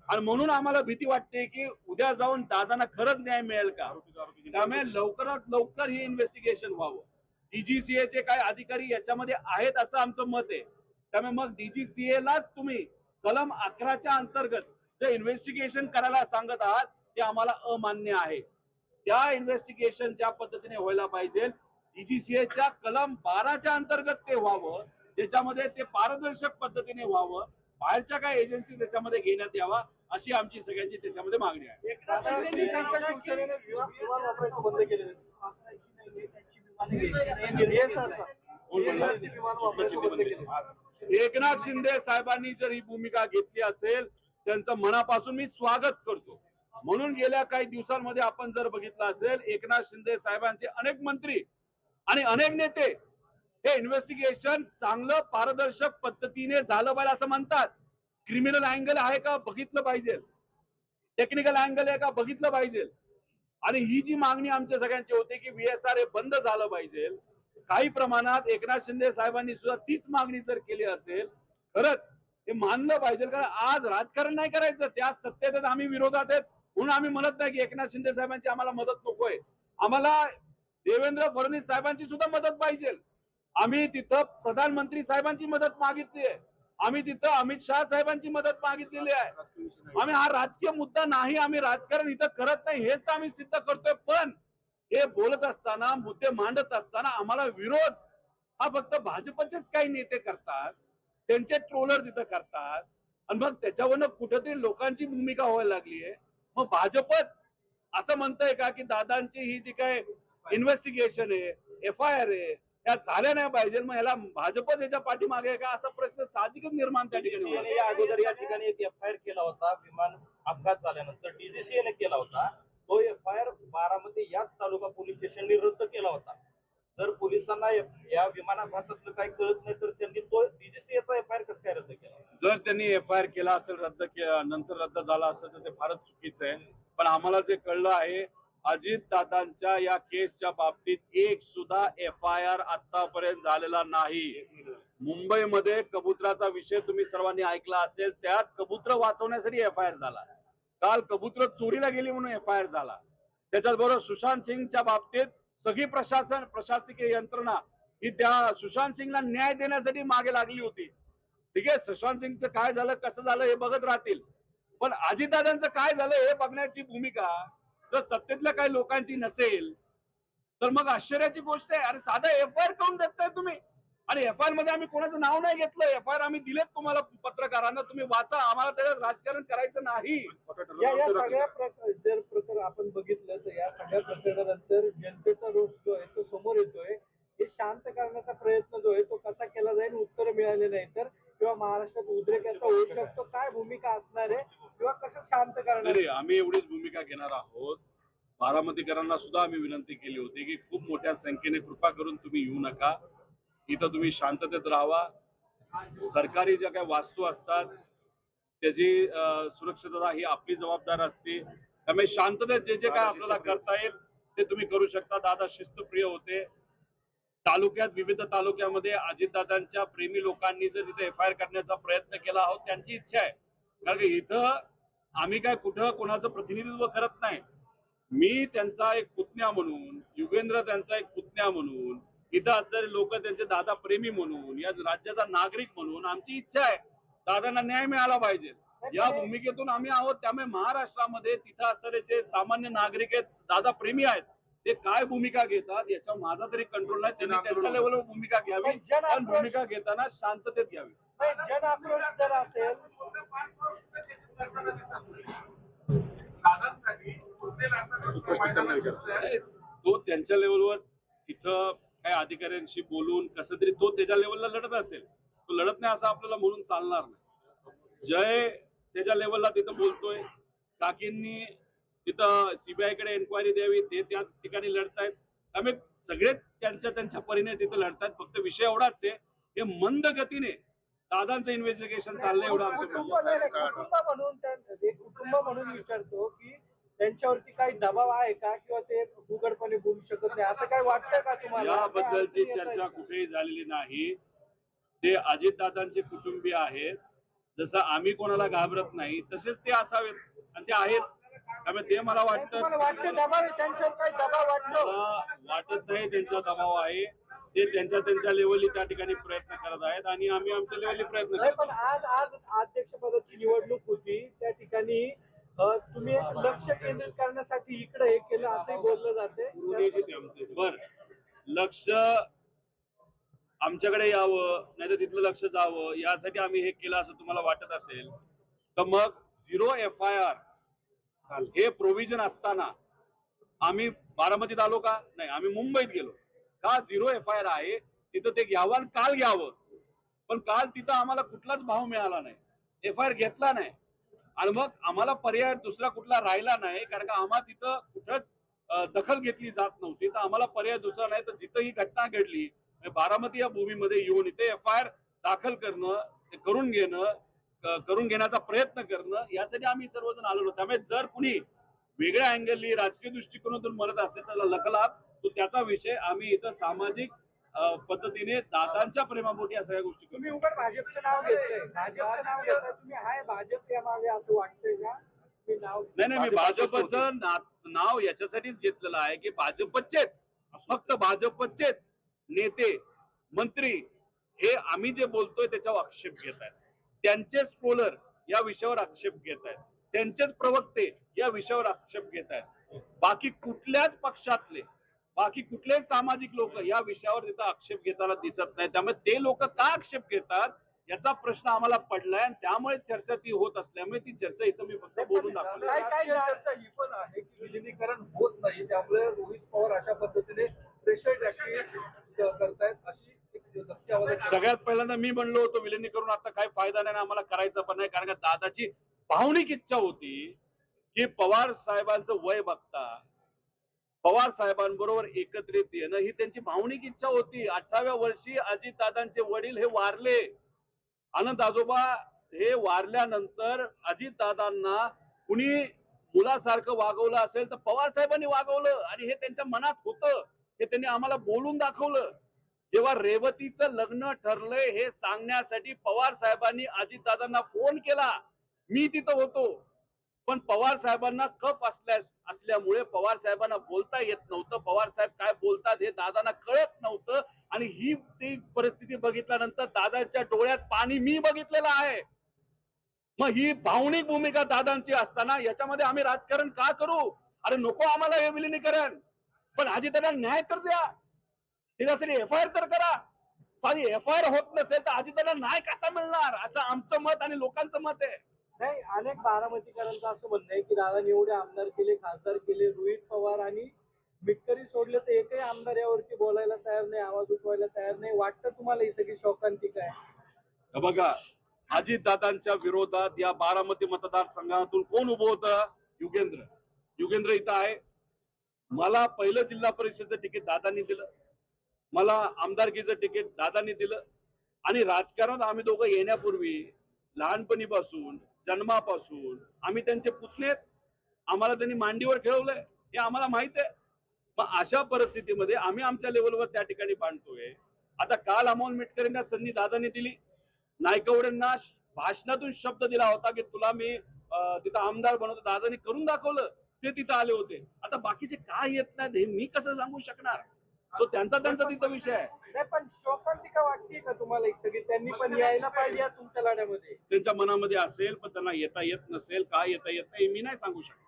आणि म्हणून आम्हाला भीती वाटते की उद्या जाऊन दादांना खरंच न्याय मिळेल का. त्यामुळे लवकरात लवकर हे इन्व्हेस्टिगेशन व्हावं. DGCA चे काही अधिकारी याच्यामध्ये आहेत असं आमचं मत आहे. त्यामुळे मग DGCA लाच तुम्ही कलम 11च्या अंतर्गत जे इन्व्हेस्टिगेशन करायला सांगत आहात ते आम्हाला अमान्य आहे. त्या इन्व्हेस्टिगेशन ज्या पद्धतीने व्हायला पाहिजे DGCAच्या कलम 12च्या अंतर्गत ते व्हावं, ज्याच्यामध्ये ते पारदर्शक पद्धतीने व्हावं, बाहेरच्या काही एजन्सी त्याच्यामध्ये घेण्यात यावा अशी आमची सगळ्यांची त्याच्यामध्ये मागणी आहे. विमान वापरायचं बंद केलेलं एकनाथ शिंदे साहेबांनी जर ही भूमिका घेतली असेल त्यांचं मनापासून मी स्वागत करतो. म्हणून गेल्या काही दिवसांमध्ये आपण जर बघितलं असेल एकनाथ शिंदे साहेबांचे अनेक मंत्री आणि अनेक नेते हे इन्व्हेस्टिगेशन चांगलं पारदर्शक पद्धतीने झालं पाहिजे असं म्हणतात. क्रिमिनल अँगल आहे का बघितलं पाहिजे, टेक्निकल अँगल आहे का बघितलं पाहिजे. आणि ही जी मागणी आमच्या सगळ्यांची होती की VSR हे बंद झालं पाहिजे, काही प्रमाणात एकनाथ शिंदे साहेबांनी सुद्धा तीच मागणी जर केली असेल खरंच हे मानलं पाहिजे. कारण आज राजकारण नाही करायचं, त्या सत्तेत आहेत, आम्ही विरोधात आहेत म्हणून आम्ही म्हणत नाही की एकनाथ शिंदे साहेबांची आम्हाला मदत नकोय. आम्हाला देवेंद्र फडणवीस साहेबांची सुद्धा मदत पाहिजे. आम्ही तिथं प्रधानमंत्री साहेबांची मदत मागितली आहे, आम्ही तिथं अमित शहा साहेबांची मदत मागितलेली आहे. आम्ही हा राजकीय मुद्दा नाही, आम्ही राजकारण इथं करत नाही हेच तर आम्ही सिद्ध करतोय. पण हे बोलत असताना मुद्दे मांडत असताना आम्हाला विरोध हा फक्त भाजपचेच काही नेते करतात, त्यांचे ट्रोलर तिथं करतात आणि मग त्याच्यावरनं कुठेतरी लोकांची भूमिका व्हायला लागली आहे. मग भाजपच असं म्हणतंय का की दादांची ही जी काय इन्व्हेस्टिगेशन आहे, FIR आहे त्या झाल्या नाही पाहिजे, मग ह्याला भाजपच याच्या पाठीमागे का असा प्रश्न साहजिकच निर्माण त्या ठिकाणी DGCA होतो. ने या अगोदर या ठिकाणी एक FIR केला होता. विमान अपघात झाल्यानंतर DGCA ने केला होता. तो FIR बारामती याच तालुका पोलीस स्टेशनने रद्द केला होता. जर पोलिसांना या विमान अपघातातलं काही कळत नाही तर त्यांनी तो DGCAचा FIR कसं काय रद्द केला. जर त्यांनी FIR केला असेल, नंतर रद्द झाला असेल तर ते फारच चुकीचं आहे. पण आम्हाला जे कळलं आहे अजित दादांच्या या केसच्या बाबतीत एक सुद्धा FIR आतापर्यंत झालेला नाही. मुंबईमध्ये कबुतराचा विषय तुम्ही सर्वांनी ऐकला असेल, त्यात कबूतर वाचवण्यासाठी FIR झाला. काल कबूतर चोरीला गेली म्हणून FIR झाला. त्याच्याबरोबर सुशांत सिंगच्या बाबतीत सगळी प्रशासकीय यंत्रणा ही त्या सुशांत सिंगला न्याय देण्यासाठी मागे लागली होती. ठीक आहे, सुशांत सिंगचं काय झालं कसं झालं हे बघत राहतील, पण अजितदादांचं काय झालं हे बघण्याची भूमिका जर सत्तेतल्या काही लोकांची नसेल तर मग आश्चर्याची गोष्ट आहे. अरे साधा FIR करून देताय तुम्ही, आणि FIR मध्ये आम्ही कोणाचं नाव नाही घेतलं, FIR आम्ही दिलेत तुम्हाला पत्रकारांना, तुम्ही वाचा, आम्हाला त्याच्यात राजकारण करायचं नाही. या सगळ्या जर प्रकार आपण बघितलं तर या सगळ्या प्रकरणानंतर जनतेचा रोष जो आहे तो समोर येतोय. हे शांत करण्याचा प्रयत्न जो आहे तो कसा केला जाईल उत्तर मिळाले नाही तर किंवा महाराष्ट्रात उद्रेकाचा होऊ शकतो, काय भूमिका असणार आहे किंवा कसं शांत करणार. नाही, आम्ही एवढीच भूमिका घेणार आहोत. बारामतीकरांना सुद्धा आम्ही विनंती केली होती की खूप मोठ्या संख्येने कृपा करून तुम्ही येऊ नका, इथं तुम्ही शांततेत राहावा. सरकारी ज्या काही वास्तू असतात त्याची सुरक्षितता ही आपली जबाबदार असते. त्यामुळे शांततेत जे जे काय आपल्याला करता येईल ते तुम्ही करू शकता. दादा शिस्तप्रिय होते. तालुक्यात विविध तालुक्यामध्ये अजितदादांच्या प्रेमी लोकांनी जर तिथे FIR करण्याचा प्रयत्न केला आहोत, त्यांची इच्छा आहे. कारण की इथं आम्ही काय कुठं कोणाचं प्रतिनिधित्व करत नाही. मी त्यांचा एक पुतण्या म्हणून, युगेंद्र त्यांचा एक पुतण्या म्हणून, इथं असणारे लोक त्यांचे दादा प्रेमी म्हणून, या राज्याचा नागरिक म्हणून आमची इच्छा आहे दादांना न्याय मिळाला पाहिजे. या भूमिकेतून आम्ही आहोत. त्यामुळे महाराष्ट्रामध्ये तिथं असणारे जे सामान्य नागरिक आहेत, दादा प्रेमी आहेत, ते काय भूमिका घेतात याच्यावर माझा तरी कंट्रोल नाही. त्यांनी त्यांच्या लेवलवर भूमिका घ्यावी, पण भूमिका घेताना शांततेत घ्यावी. जन आक्रोश जर असेल तो त्यांच्या लेवलवर तिथं काही अधिकाऱ्यांशी बोलून कसं तरी तो त्याच्या लेवलला लढत असेल, तो लढत नाही असं आपल्याला म्हणून चालणार नाही. जय त्याच्या लेवलला तिथं बोलतोय, काकींनी तिथं CBI कडे एन्क्वायरी द्यावी, ते त्या ठिकाणी लढतायत. त्यामुळे सगळेच त्यांच्या त्यांच्या परीने तिथं लढतायत. फक्त विषय एवढाच आहे हे मंद गतीने दादांचं इन्व्हेस्टिगेशन चाललंय एवढं आमचं कुटुंब म्हणून एक कुटुंब कुटुंब म्हणून विचारतो की त्यांच्यावरती काही दबाव आहे का किंवा ते उघडपणे बोलू शकत नाही असं काय वाटतं का तुम्हाला? याबद्दलची काय अडचणी चर्चा येतायत? कुठेही झालेली नाही. ते अजितदादांचे कुटुंबीय आहेत. जसं आम्ही कोणाला घाबरत नाही तसेच ते असावेत आणि ते आहेत. त्यामुळे ते मला तुम्हाला वाटतं वाटतं दबाव आहे? त्यांच्यावर काही दबाव वाटतो? मला वाटत नाही त्यांचा दबाव आहे. ते त्यांच्या लेवलनी त्या ठिकाणी प्रयत्न करत आहेत आणि आम्ही आमच्या लेवलनी प्रयत्न नाही, करत पण आज आज अध्यक्षपदाची निवडणूक होती त्या ठिकाणी तुम्ही एक लक्ष केंद्रित करण्यासाठी इकडे हे केलं असंही बोललं जाते. बर लक्ष आमच्याकडे यावं नाही तर तिथलं लक्ष जावं यासाठी आम्ही हे केलं असं तुम्हाला वाटत असेल तर मग 0 FIR हे प्रोव्हिजन असताना आम्ही बारामतीत आलो का? नाही, आम्ही मुंबईत गेलो का? 0 FIR आहे तिथं ते घ्यावं आणि काल घ्यावं. पण काल तिथं आम्हाला कुठलाच भाव मिळाला नाही, FIR घेतला नाही आणि मग आम्हाला पर्याय दुसरा कुठला राहिला नाही कारण का आम्हाला तिथं कुठंच दखल घेतली जात नव्हती. तर आम्हाला पर्याय दुसरा नाही तर जिथं ही घटना घडली बारामती या भूमीमध्ये येऊन इथे FIR दाखल करणं, ते करून घेण्याचा प्रयत्न करणं यासाठी आम्ही सर्वजण आलेलो. त्यामुळे जर कुणी वेगळ्या अँगलनी राजकीय दृष्टिकोनातून म्हणत असेल त्याला लकलाभ तो त्याचा विषय. आम्ही इथं सामाजिक पद्धतीने दादांच्या प्रेमापोटी या सगळ्या गोष्टी तुम्ही करतो. उघड भाजपचं नाव घेतलंय, भाजपचं नाव घेताय तुम्ही, हाय भाजप या मागे असं वाटतंय का? तुम्ही नाव नाही, मी भाजपचं नाव याच्यासाठीच घेतलेलं आहे की भाजपचेच, फक्त भाजपचेच नेते मंत्री हे आम्ही जे बोलतोय त्याच्यावर आक्षेप घेत आहेत. त्यांचेच ट्रोलर या विषयावर आक्षेप घेत आहेत, त्यांचेच प्रवक्ते या विषयावर आक्षेप घेत आहेत. बाकी कुठल्याच पक्षातले बाकी कुठलेच सामाजिक लोक या विषयावर तिथं आक्षेप घेताना दिसत नाही. त्यामुळे ते लोक का आक्षेप घेतात याचा प्रश्न आम्हाला पडलाय आणि त्यामुळे चर्चा ती होत असल्यामुळे ती चर्चा इथं मी फक्त बोलून दाखवली. काय चर्चा ही पण आहे की विलिनीकरण होत नाही त्यामुळे रोहित पवार अशा पद्धतीने प्रेशर करतायत अशी एक धक्की आवाजाची सगळ्यात पहिल्यांदा मी म्हणलो होतो विलिनीकरण आता काय फायदा नाही, आम्हाला करायचं पण नाही. कारण का दादाची भावनिक इच्छा होती की पवार साहेबांचं वय बघता पवार साहेबांबरोबर एकत्रित येणं ही त्यांची भावनिक इच्छा होती. 18व्या वर्षी अजितदादांचे वडील हे वारले. आनंद आजोबा हे वारल्यानंतर अजितदादांना कुणी मुलासारखं वागवलं असेल तर पवार साहेबांनी वागवलं आणि हे त्यांच्या मनात होतं. हे त्यांनी आम्हाला बोलून दाखवलं. जेव्हा रेवतीचं लग्न ठरलंय हे सांगण्यासाठी पवार साहेबांनी अजितदादांना फोन केला. मी तिथं होतो. पण पवार साहेबांना कफ असल्यामुळे पवार साहेबांना बोलता येत नव्हतं. पवार साहेब काय बोलतात हे दादांना कळत नव्हतं आणि ही ती परिस्थिती बघितल्यानंतर दादांच्या डोळ्यात पाणी मी बघितलेलं आहे. मग ही भावनिक भूमिका दादांची असताना याच्यामध्ये आम्ही राजकारण का करू? अरे नको आम्हाला हे विलिनीकरण, पण अजितदादा न्याय तर द्या, त्याच्यासाठी FIR तर करा. साधी FIR होत नसेल तर अजितदादा न्याय कसा मिळणार असं आमचं मत आणि लोकांचं मत आहे. नाही, अनेक बारामतीकरांचं असं म्हणणं आहे की दादांनी एवढे आमदार केले, खासदार केले, रोहित पवार आणि मिटकरी सोडले तर एकही आमदार यावरती बोलायला तयार नाही, आवाज उठवायला तयार नाही. वाटतं तुम्हाला ही सगळी शोकांतिका आहे? बघा, अजितदादांच्या विरोधात या बारामती मतदारसंघातून कोण उभं होतं? युगेंद्र इथं आहे. मला पहिलं जिल्हा परिषदेचं तिकीट दादांनी दिलं, मला आमदारकीचं तिकीट दादांनी दिलं आणि राजकारणात आम्ही दोघं येण्यापूर्वी लहानपणीपासून जन्मापासून आम्ही त्यांचे पुतणे, आम्हाला त्यांनी मांडीवर खेळवलंय हे आम्हाला माहित आहे. मग अशा परिस्थितीमध्ये आम्ही आमच्या लेवलवर त्या ठिकाणी बांधतोय. आता काल अमोल मिटकरींना संधी दादांनी दिली. नायकवडेंना भाषणातून शब्द दिला होता की तुला मी तिथं आमदार बनवतो. दादांनी करून दाखवलं, ते तिथं आले होते. आता बाकीचे काय येत नाहीत हे मी कसं सांगू शकणार? तो त्यांचा तिथं विषय आहे. नाही, पण शोकांतिका वाटते का तुम्हाला एक सगळी? त्यांनी पण यायला पाहिजे या तुमच्या लढ्यामध्ये. त्यांच्या मनामध्ये असेल पण त्यांना येता येत नसेल, का येता येत नाही मी नाही सांगू शकत.